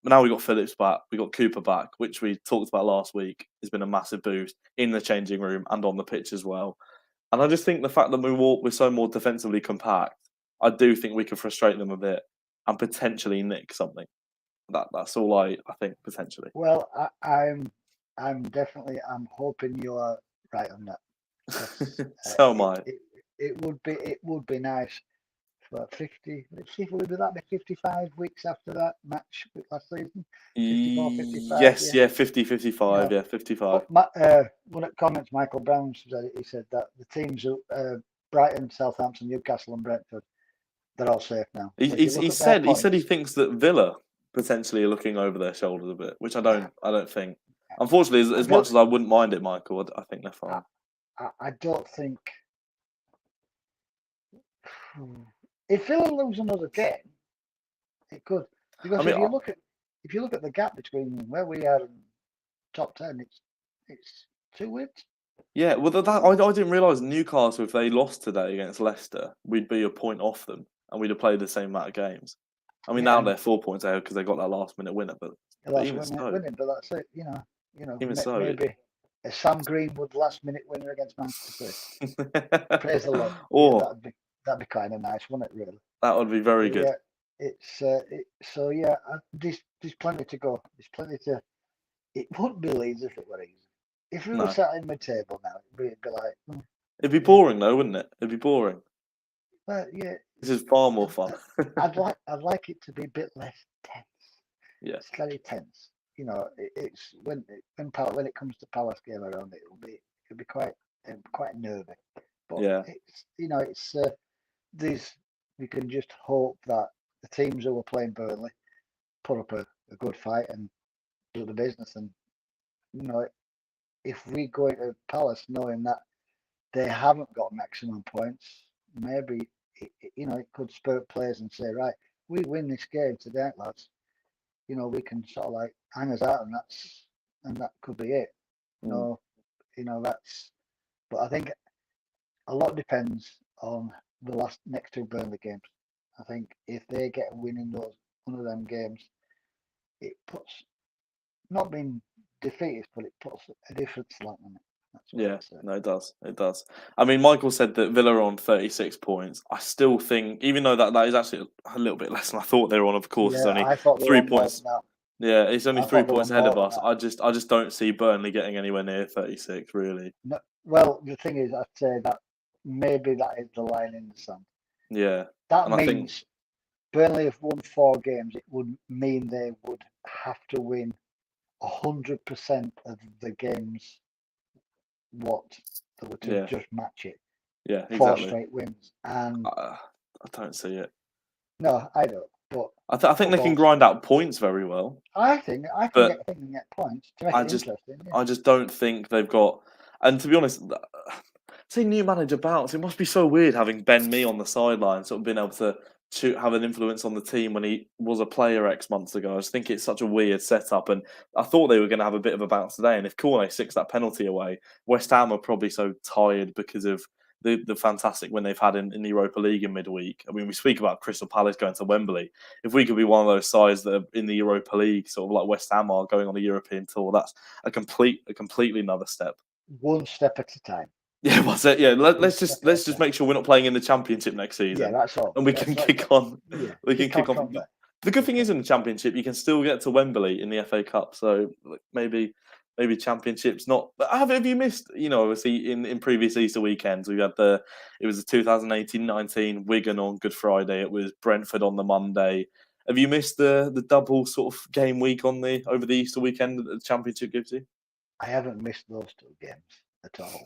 But now we got Phillips back. We got Cooper back, which we talked about last week. Has been a massive boost in the changing room and on the pitch as well. And I just think the fact that we're so more defensively compact, I do think we can frustrate them a bit and potentially nick something. That's all I think potentially. Well, I'm hoping you are right on that. So am I. It would be nice for 50. Let's see if we'll do that. Be 55 weeks after that match last season. 54, 55. Yes, yeah, 50, 55. Yeah, 55. One of the comments Michael Brown said. He said that the teams Brighton, Southampton, Newcastle, and Brentford, they're all safe now. He said he thinks that Villa potentially are looking over their shoulders a bit, which I don't think. Unfortunately, as much as I wouldn't mind it, Michael, I think they're fine. I don't think if Villa lose another game, it could because if you look at the gap between where we are and top 10, it's 2 wins. Yeah, well, I didn't realise Newcastle, if they lost today against Leicester, we'd be a point off them, and we'd have played the same amount of games. I mean, now they're 4 points ahead because they got that last-minute winner, but even so, winning, but that's it. You know, even so, maybe a Sam Greenwood last-minute winner against Manchester City. Praise the Lord. Or that'd be kind of nice, wouldn't it? Really. That would be very good. Yeah, there's plenty to go. There's plenty to. It wouldn't be Leeds if it were easy. If we were sat in the table now, it'd be like. It'd be boring, though, wouldn't it? It'd be boring. But yeah, this is far more fun. I'd like it to be a bit less tense. Yeah, it's very tense. You know, it's when it comes to Palace game around, it'll be quite nervy. But we can just hope that the teams who are playing Burnley put up a good fight and do the business. And if we go into Palace knowing that they haven't got maximum points. Maybe it could spur players and say, right, we win this game today, lads. We can sort of like hang us out, and that could be it. Mm. That's. But I think a lot depends on the next two Burnley games. I think if they get a win in one of them games, it puts not being defeated, but it puts a different slant on it. That's what Yeah, I'd say. no, it does. It does. I mean, Michael said that Villa are on 36 points. I still think, even though that is actually a little bit less than I thought they were on, of course, it's Yeah, only I thought they were 3 on more points. than that. Yeah, it's only I 3 thought they were points ahead of more than us. I just don't see Burnley getting anywhere near 36, really. No, well, the thing is, I'd say that maybe that is the line in the sand. Yeah, That and I think, means Burnley have won 4 games. It would mean they would have to win 100% of the games what they were to yeah, just match it. yeah, 4 exactly. straight wins. And I don't see it. no, I don't. But I think they can football's, grind out points very well, I think I can but get points to make I it just interesting. Yeah. I just don't think they've got. And to be honest, say new manager bounce. It must be so weird having Ben Mee on the sideline, sort of being able to have an influence on the team when he was a player X months ago. I just think it's such a weird setup, and I thought they were going to have a bit of a bounce today. And if Cornet sicks that penalty away, West Ham are probably so tired because of the fantastic win they've had in the Europa League in midweek. I mean, we speak about Crystal Palace going to Wembley. If we could be one of those sides that are in the Europa League, sort of like West Ham are going on a European tour, that's a completely another step. One step at a time. Yeah, what's it? Yeah, let's step just at a make sure we're not playing in the Championship next Yeah, season, that's all. and we can kick on. Yeah, We can kick on. from there. The good thing is in the Championship, you can still get to Wembley in the FA Cup. So maybe Championship's not. But have you missed? Obviously in previous Easter weekends, we had it was the 2018-19 Wigan on Good Friday. It was Brentford on the Monday. Have you missed the double sort of game week over the Easter weekend that the Championship gives you? I haven't missed those 2 games at all.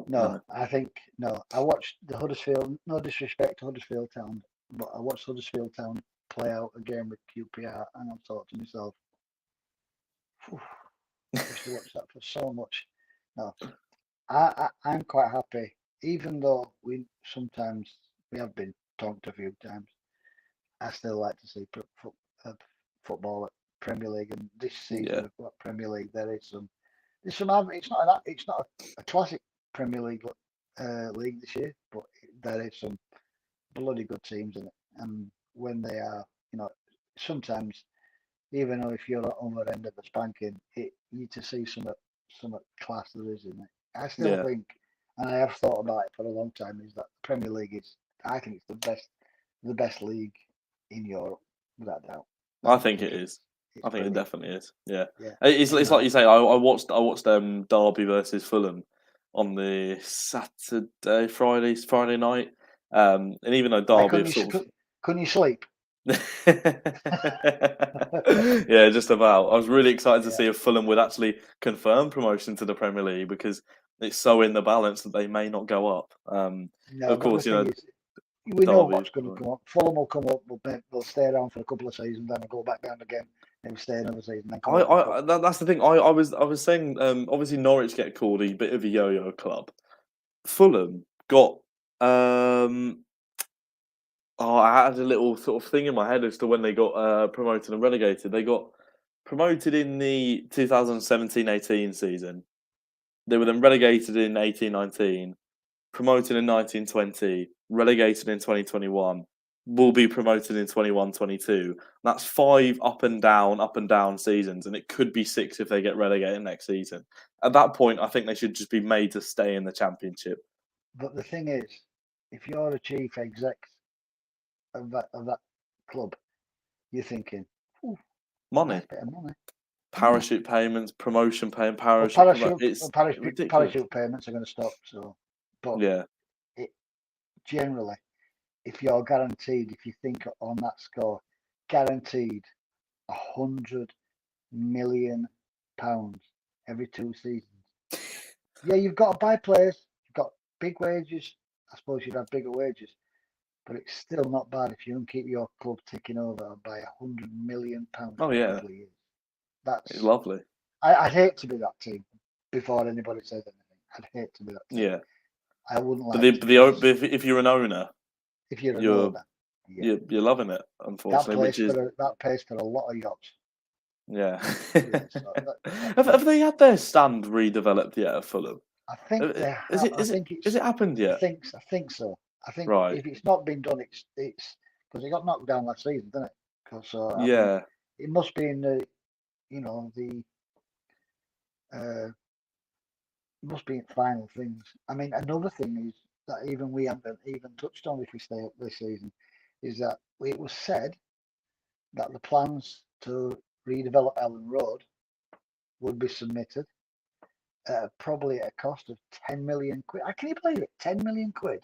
No, No. I think no. I watched the Huddersfield. No disrespect to Huddersfield Town, but I watched Huddersfield Town play out a game with QPR, and I thought to myself, "Phew, I used to watch that for so much." No, I'm quite happy, even though we have been talked a few times. I still like to see football at Premier League, and this Yeah. season of Premier League there's some. It's not a classic Premier League league this year, but there is some bloody good teams in it. And when they are, sometimes even though if you're on the end of the spanking, you to see some class there is in it. I still Yeah. think, and I have thought about it for a long time, is that the Premier League I think it's the best league in Europe, without doubt. I think it is. I think it brilliant. definitely is. Yeah, Yeah. it's like you say. I watched Derby versus Fulham on the Friday night, and even though Derby have sort of couldn't you sleep? yeah, just about. I was really excited to see if Fulham would actually confirm promotion to the Premier League because it's so in the balance that they may not go up. No, of course, we know Derby, what's going to come up. Fulham will come up, they'll stay around for a couple of seasons, then they'll go back down again, then stay another season, then come back up. That's the thing. I was saying. Obviously, Norwich get called a bit of a yo-yo club. Fulham got. I had a little sort of thing in my head as to when they got promoted and relegated. They got promoted in the 2017-18 season. They were then relegated in 18-19, promoted in 19-20, relegated in 2021, will be promoted in 21-22. That's 5 up and down seasons, and it could be 6 if they get relegated next season. At that point, I think they should just be made to stay in the Championship. But the thing is, if you're a chief exec of that club, you're thinking, money. Nice bit of money. Parachute payments, promotion payment, parachute payments are going to stop. So, but yeah, generally, if you're guaranteed, if you think on that score, guaranteed £100 million every 2 seasons. Yeah, you've got to buy players. You've got big wages. I suppose you'd have bigger wages, but it's still not bad if you can keep your club ticking over by £100 million. Oh yeah, That's it's lovely. I'd hate to be that team before anybody says anything. I'd hate to be that team. Yeah. I wouldn't But like to. if you're an owner, If you're an you're owner, yeah, you're loving it, that unfortunately, which is pays for a lot of yachts. yeah. Yeah, so Have they had their stand redeveloped yet at Fulham? I think they Is have. it I is it think is it's. it happened yet? I think so. I think Right. if it's not been done, it's because it got knocked down last season, didn't it? 'Cause, so I think Yeah. it must be in the uh, must be in final things. I mean, another thing is that even we haven't even touched on if we stay up this season, is that it was said that the plans to redevelop Ellen Road would be submitted probably at a cost of 10 million quid. Can you believe it? 10 million quid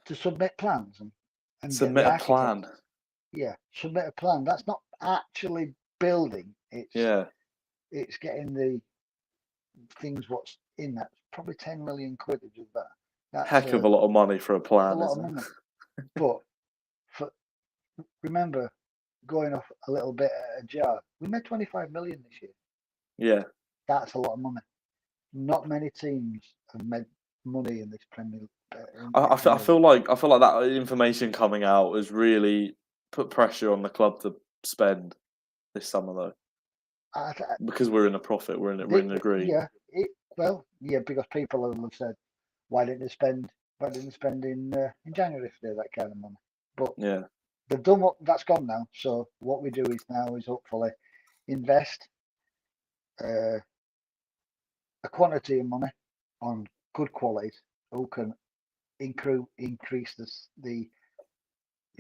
to submit plans and get Submit the a architect. plan. Yeah, submit a plan. That's not actually building. Yeah. It's getting the things what's in that. Probably 10 million quid to do that. That's Heck of a lot of money for a it's a plan, lot of isn't money. it? But remember, going off a little bit at a jar, we made 25 million this year. Yeah. That's a lot of money. Not many teams have made money in this Premier. I Premier feel League. like that information coming out has really put pressure on the club to spend this summer though. Because we're in a profit, we're in the green. Yeah, because people have said, why didn't they spend in January if they had that kind of money? But yeah, they've done that's gone now. So what we do is hopefully invest a quantity of money on good qualities who can increase the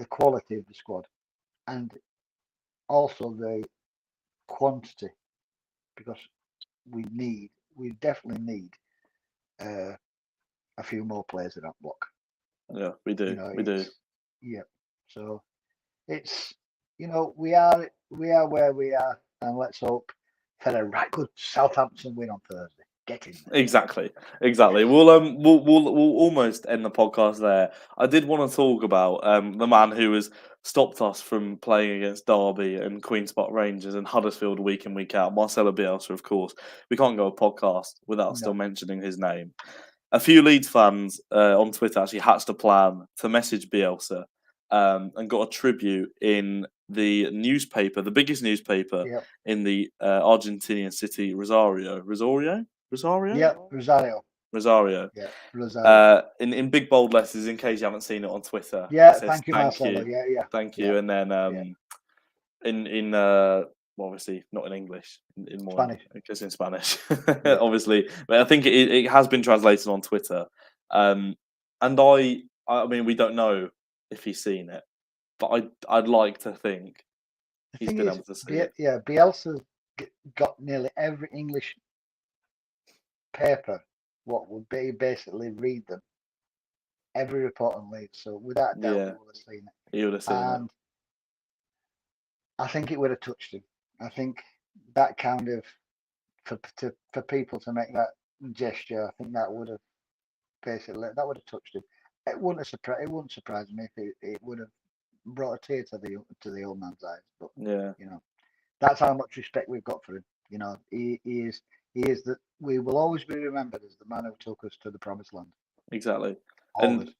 quality of the squad and also the quantity, because we definitely need a few more players in that block. Yeah, we do. We do. Yeah. So it's we are where we are, and let's hope for a right good Southampton win on Thursday. Get in there. Exactly. We'll almost end the podcast there. I did want to talk about the man who has stopped us from playing against Derby and Queen's Park Rangers and Huddersfield week in week out. Marcelo Bielsa, of course. We can't go a podcast without still mentioning his name. A few Leeds fans on Twitter actually hatched a plan to message Bielsa and got a tribute in the newspaper, the biggest newspaper in the Argentinian city, Rosario. Yeah, Rosario. Yeah, Rosario. In big bold letters, in case you haven't seen it on Twitter. Yeah, It says, thank you, Marcelo. Yeah. Thank you. And then in well, obviously not in English, in more Spanish. because in Spanish, obviously. But I think it has been translated on Twitter. And I mean, we don't know if he's seen it, but I'd like to think he's been able to see it. Yeah, Bielsa's got nearly every English paper. What would be basically read them. Every report on Leeds, so without doubt, he would have seen it. He would have seen it. I think it would have touched him. I think that kind of for people to make that gesture, I think that would have touched him. It wouldn't surprise me if it would have brought a tear to the old man's eyes. But that's how much respect we've got for him. He is that we will always be remembered as the man who took us to the promised land. Exactly. Always. And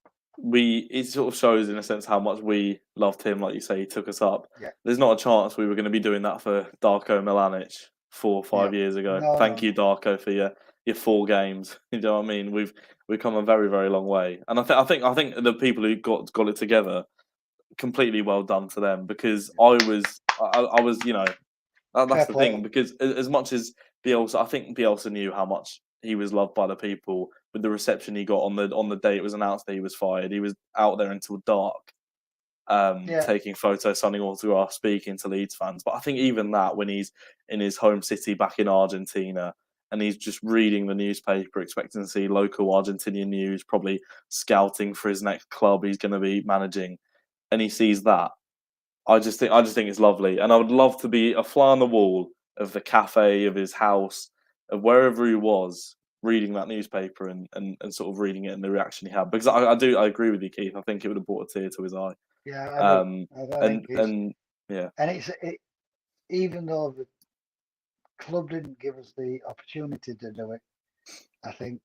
it sort of shows in a sense how much we loved him. Like you say, he took us up. Yeah. There's not a chance we were going to be doing that for Darko Milanic 4 or 5 years ago. Thank you, Darko, for your 4 games. You know what I mean? We've come a very, very long way. And I think the people who got it together, completely well done to them, because I was that's the thing, because as much as Bielsa, I think Bielsa knew how much he was loved by the people with the reception he got on the day it was announced that he was fired. He was out there until dark, taking photos, signing autographs, speaking to Leeds fans. But I think even that, when he's in his home city back in Argentina and he's just reading the newspaper, expecting to see local Argentinian news, probably scouting for his next club he's going to be managing, and he sees that, I just think it's lovely, and I would love to be a fly on the wall of the cafe, of his house, of wherever he was, reading that newspaper and sort of reading it and the reaction he had. Because I agree with you, Keith. I think it would have brought a tear to his eye. Yeah, I do. And it's even though the club didn't give us the opportunity to do it, I think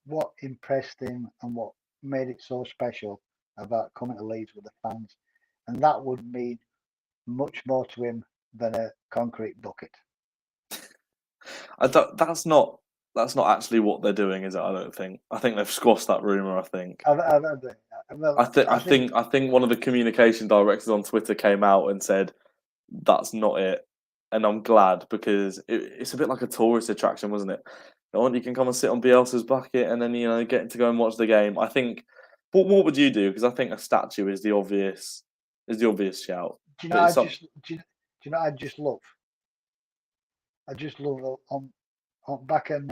what impressed him and what made it so special about coming to Leeds with the fans, and that would mean much more to him than a concrete bucket. That's not actually what they're doing, is it? I don't think. I think they've squashed that rumor. I think. Well, I think one of the communication directors on Twitter came out and said that's not it, and I'm glad because it's a bit like a tourist attraction, wasn't it? You can come and sit on Bielsa's bucket, and then get to go and watch the game. I think. What would you do? Because I think a statue is the obvious shout. do you know? But I it's some, just do you know? I just love. I just love on back in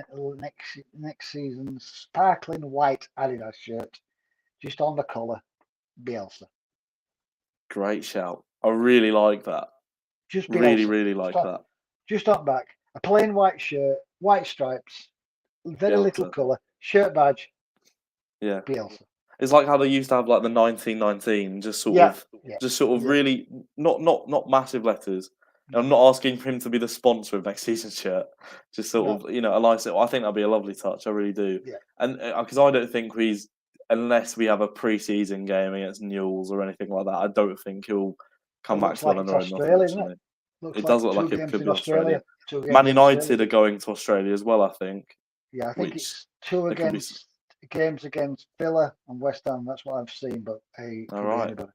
next season's sparkling white Adidas shirt, just on the collar, Bielsa. great shout. I really like that. Just Really, Bielsa. really like that. Just on back, a plain white shirt, white stripes, very little Bielsa. colour, shirt badge, Yeah. Bielsa. It's like how they used to have like the 1919, just sort of really not massive letters. And I'm not asking for him to be the sponsor of next season's shirt. Just sort of a nice. I think that'd be a lovely touch. I really do. Yeah. And because I don't think unless we have a pre-season game against Newell's or anything like that, I don't think he'll come back to London Road. Unfortunately, it does look like it could be Australia. Man United are going to Australia as well, I think. Yeah, I think it's games against Villa and West Ham. That's what I've seen, but hey, could be anybody.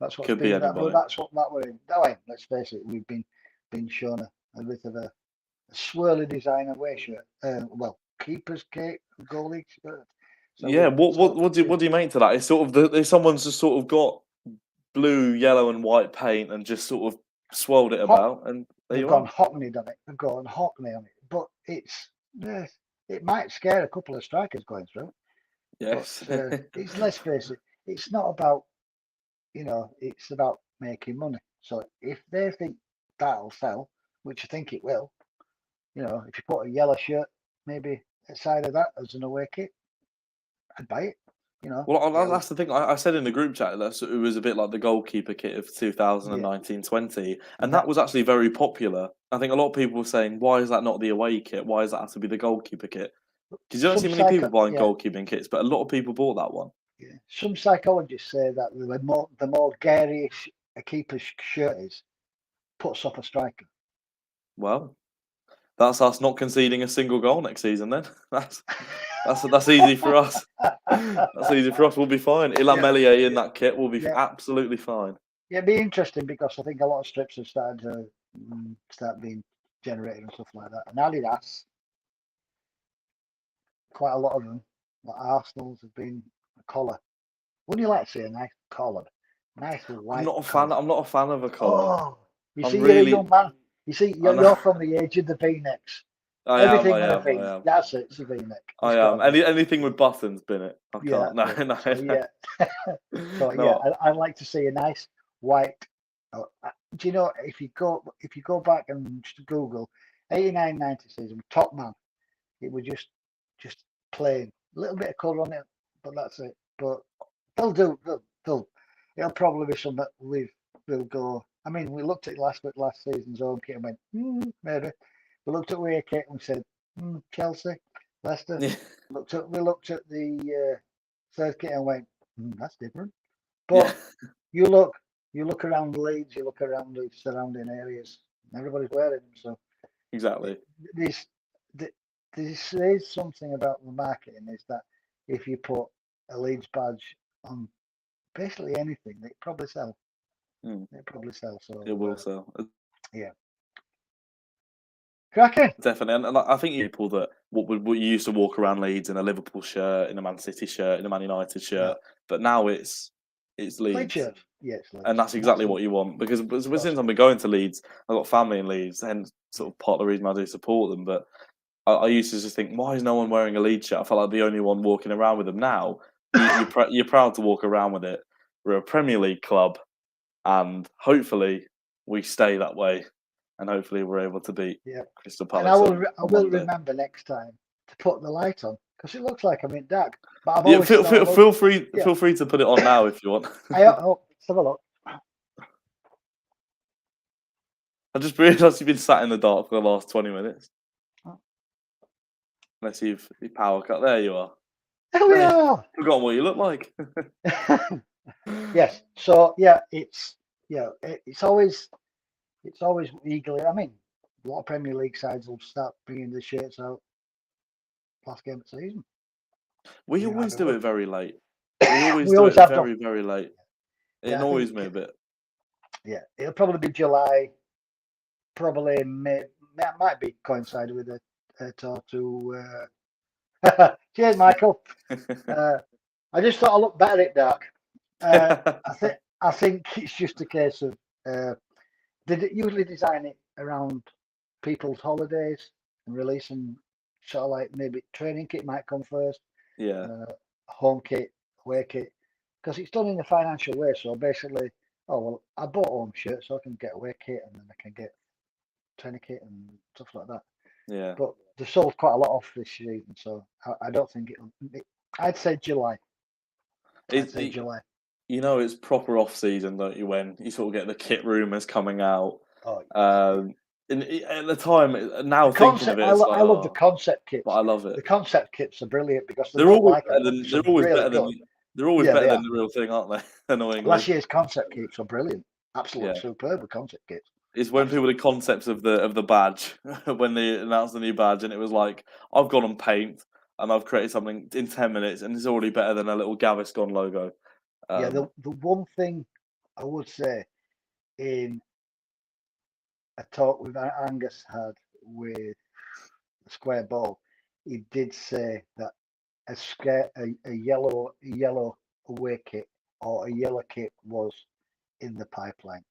That's what could be anybody. That's what that we're in. Anyway, let's face it, we've been shown a bit of a swirly design away shirt. Keeper's cape, goalie shirt. So what do you make to that? It's sort of someone's just sort of got blue, yellow, and white paint and just sort of swirled it about, and they've gone Hockney on it. They've gone Hockney on it, but it might scare a couple of strikers going through. Yes, but, let's face it, it's not about it's about making money. So if they think that'll sell, which I think it will, if you put a yellow shirt maybe outside of that as an away kit, I'd buy it. Well, that's the thing. I said in the group chat that it was a bit like the goalkeeper kit of 2019-20, and that was actually very popular. I think a lot of people were saying, why is that not the away kit? Why does that have to be the goalkeeper kit? Because you don't see many people buying goalkeeping kits, but a lot of people bought that one. Yeah. Some psychologists say that the more garish a keeper's shirt is, puts off a striker. Well, that's us not conceding a single goal next season. Then that's easy for us. That's easy for us. We'll be fine. Ilan Melier in that kit will be absolutely fine. Yeah, it'd be interesting because I think a lot of strips have started to start being generated and stuff like that. And Adidas, quite a lot of them, like Arsenal's, have been a collar. Wouldn't you like to see a nice collar? Nice white. I'm not a fan of a collar. Oh, you're a young man. You see, you're from the age of the V-necks. Everything with a V-neck. That's it. It's a V-neck. I am. Anything with buttons, bin it. I can't. I'd like to see a nice white. Do you know if you go back and just Google 89-90 season Top Man, it would just plain, a little bit of colour on it, but that's it. But it'll probably be something that we'll go. I mean, we looked at last season's home kit and went, maybe. We looked at away kit and we said, Chelsea, Leicester. Yeah. We looked at the third kit and went, that's different. But you look around Leeds, you look around the surrounding areas, everybody's wearing them. So exactly. This is something about the marketing is that if you put a Leeds badge on basically anything, they probably sell. They probably sell. So it will sell. Yeah. Cracking. Definitely, and I think people that what you used to walk around Leeds in a Liverpool shirt, in a Man City shirt, in a Man United shirt, but now it's Leeds. Shirt. Yeah, it's Leeds. And that's exactly what you want because since I've been going to Leeds, I've got family in Leeds, and sort of part of the reason I do support them. But I used to just think, why is no one wearing a Leeds shirt? I felt like the only one walking around with them. Now you're proud to walk around with it. We're a Premier League club, and hopefully we stay that way, and hopefully we're able to beat Crystal Palace. And I will remember next time to put the light on because it looks like I'm in dark. But feel free to put it on now if you want. Let's have a look. I just realised you've been sat in the dark for the last 20 minutes. Unless you've power cut. There you are. There we are. Forgotten what you look like. Yes. So yeah, it's always eagerly. I mean, a lot of Premier League sides will start bringing the shirts out last game of the season. We always do it very late. We always We do always it have very, very late. It Yeah, I annoys think- me a bit. Yeah, it'll probably be July. Probably might be coincided with a tour to. Cheers, Michael. I just thought I looked better at dark. I think it's just a case of they usually design it around people's holidays and releasing sort of like maybe training kit might come first, Yeah. home kit, away kit, because it's done in a financial way. So basically, oh well, I bought home shirt so I can get away kit and then I can get training kit and stuff like that. Yeah. But they sold quite a lot off this season, so I don't think I'd say July. July. You know, it's proper off season, don't you? When you sort of get the kit rumors coming out. Oh, At the time, now the thinking concept, of it, I, it's like, I love the concept kits. but I love it. The concept kits are brilliant because They're always better than they're always Yeah, better they than the real thing, aren't they? Annoyingly. Last year's concept kits are brilliant. Absolutely superb with concept kits. It's when people did concepts of the badge when they announced the new badge, and it was like, I've gone on Paint and I've created something in 10 minutes, and it's already better than a little Gaviscon logo. Yeah, the one thing I would say in a talk with Angus had with the square ball, he did say that a yellow away kit or a yellow kit was in the pipeline.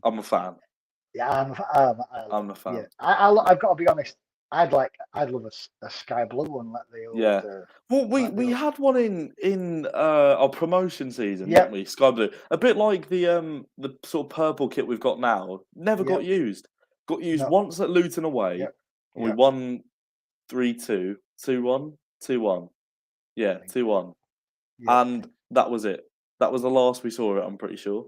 I'm a fan. Yeah, I'm a fan. Yeah, I've got to be honest. I'd love a sky blue one like the old. Yeah. Well, we had one in our promotion season, didn't we? Sky blue, a bit like the sort of purple kit we've got now. Never got used. Got used once at Luton away. And we won 3-2, 2-1, 2-1. Yeah, 2-1. And that was it. That was the last we saw it. I'm pretty sure.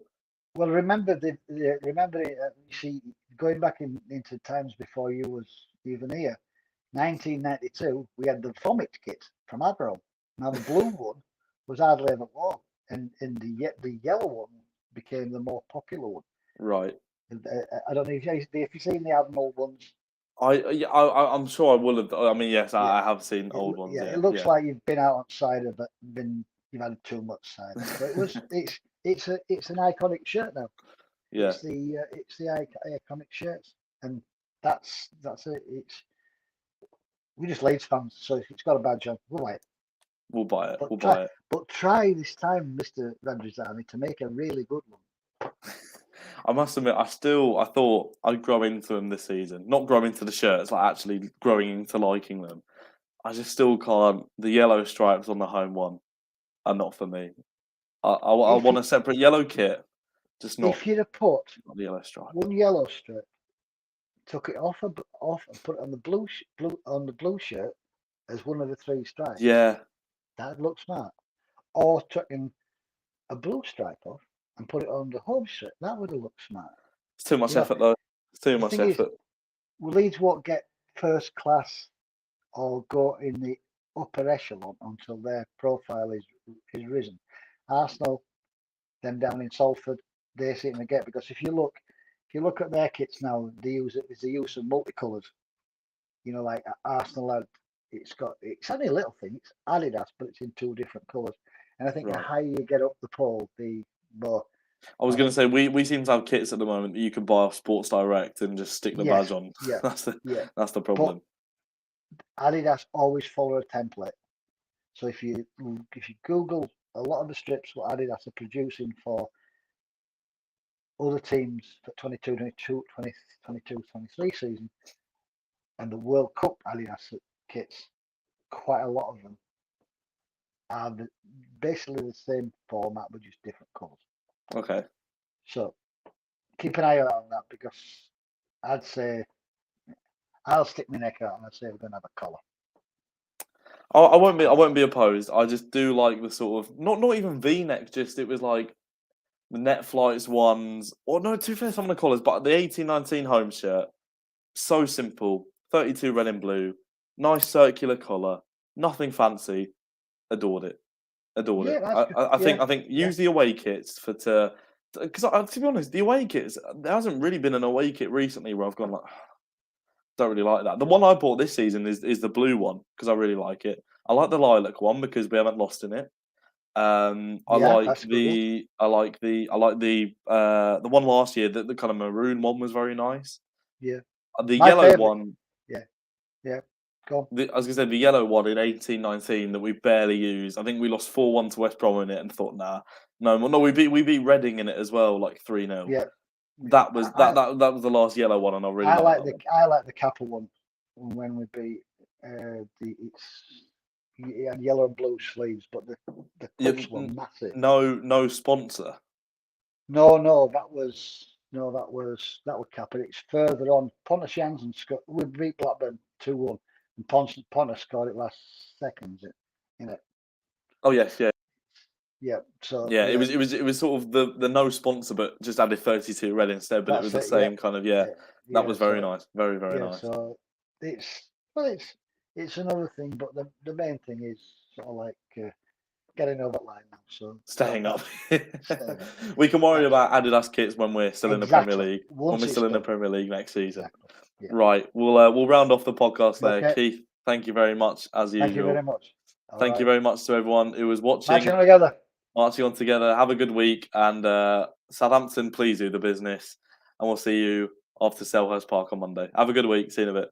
Well, remember it. You see, going back into times before you was even here, 1992, we had the vomit kit from Admiral. Now the blue one was hardly ever worn, and the yellow one became the more popular one. Right. I don't know if you've seen the Admiral ones. I'm sure I will have. I mean, yes, I have seen old ones. Yeah, it looks like you've been out on cider, but you've had too much cider. But it's an iconic shirt now. Yeah. It's the iconic shirts, and that's it. We're just Leeds fans, so if it's got a badge on, we'll buy it. We'll buy it. But try this time, Mr. Vendrizani, to make a really good one. I must admit, I thought I'd grow into them this season. Not grow into the shirts, like actually growing into liking them. I just still can't. The yellow stripes on the home one are not for me. I want a separate yellow kit, just not. If you'd have put the yellow stripe, one yellow strip, took it off and put it on the blue shirt as one of the three stripes. Yeah, that'd look smart. Or taking a blue stripe off and put it on the home shirt, that would have looked smart. It's too much effort, though. It's too much effort. Leeds won't get first class or go in the upper echelon until their profile is risen. Arsenal, them down in Salford, they seem to get, because if you look at their kits now, they use the use of multicolours. You know, like Arsenal had, it's only a little thing. It's Adidas, but it's in two different colours. And I think the higher you get up the pole, the more. I was going to say we seem to have kits at the moment that you can buy off Sports Direct and just stick the badge on. Yeah, that's the problem. But Adidas always follow a template. So if you Google a lot of the strips what Adidas are producing for other teams for 22, 23 season, and the World Cup Adidas kits, quite a lot of them are basically the same format but just different colours. Okay. So keep an eye out on that, because I'd say I'll stick my neck out and I'd say we're going to have a collar. I won't be opposed. I just do like the sort of not even V-neck. Just it was like the Net Flights ones, or no, to be fair, some of the collars, but the 18-19 home shirt, so simple. 32 red and blue, nice circular colour, nothing fancy. Adored it. Yeah, that's good. I think Yeah. use the away kits because to be honest, the away kits, there hasn't really been an away kit recently where I've gone like, don't really like that. The one I bought this season is the blue one because I really like it. I like the lilac one because we haven't lost in it. I Yeah, like that's a good one. the one last year. The kind of maroon one was very nice. Yeah. The My yellow favourite. one. Yeah. Go on. I was going to say the yellow one in 18-19 that we barely used. I think we lost 4-1 to West Brom in it and thought, no, we beat Reading in it as well, like 3-0. Yeah. That was that was the last yellow one, and I really like that I like the Kappa one when we beat it had yellow and blue sleeves, but the cups were massive. No sponsor. No, that was Kappa. It's further on. Pontus Janssen we beat Blackburn 2-1, and Pontus scored it last seconds. In it. Oh yes, yeah. Yeah. So yeah, it was sort of the no sponsor, but just added 32 red instead. But it was the same kind of That was very nice, very nice. So it's another thing, but the main thing is sort of like getting over the line now. So staying up. We can worry about Adidas kits when we're still in the Premier League. When we're still in the Premier League next season. Exactly. Yeah. Right. We'll round off the podcast there. Okay. Keith, thank you very much as usual. Thank you very much. Thank you very much to everyone who was watching. Marching on together. Have a good week, and Southampton, please do the business, and we'll see you after Selhurst Park on Monday. Have a good week. See you in a bit.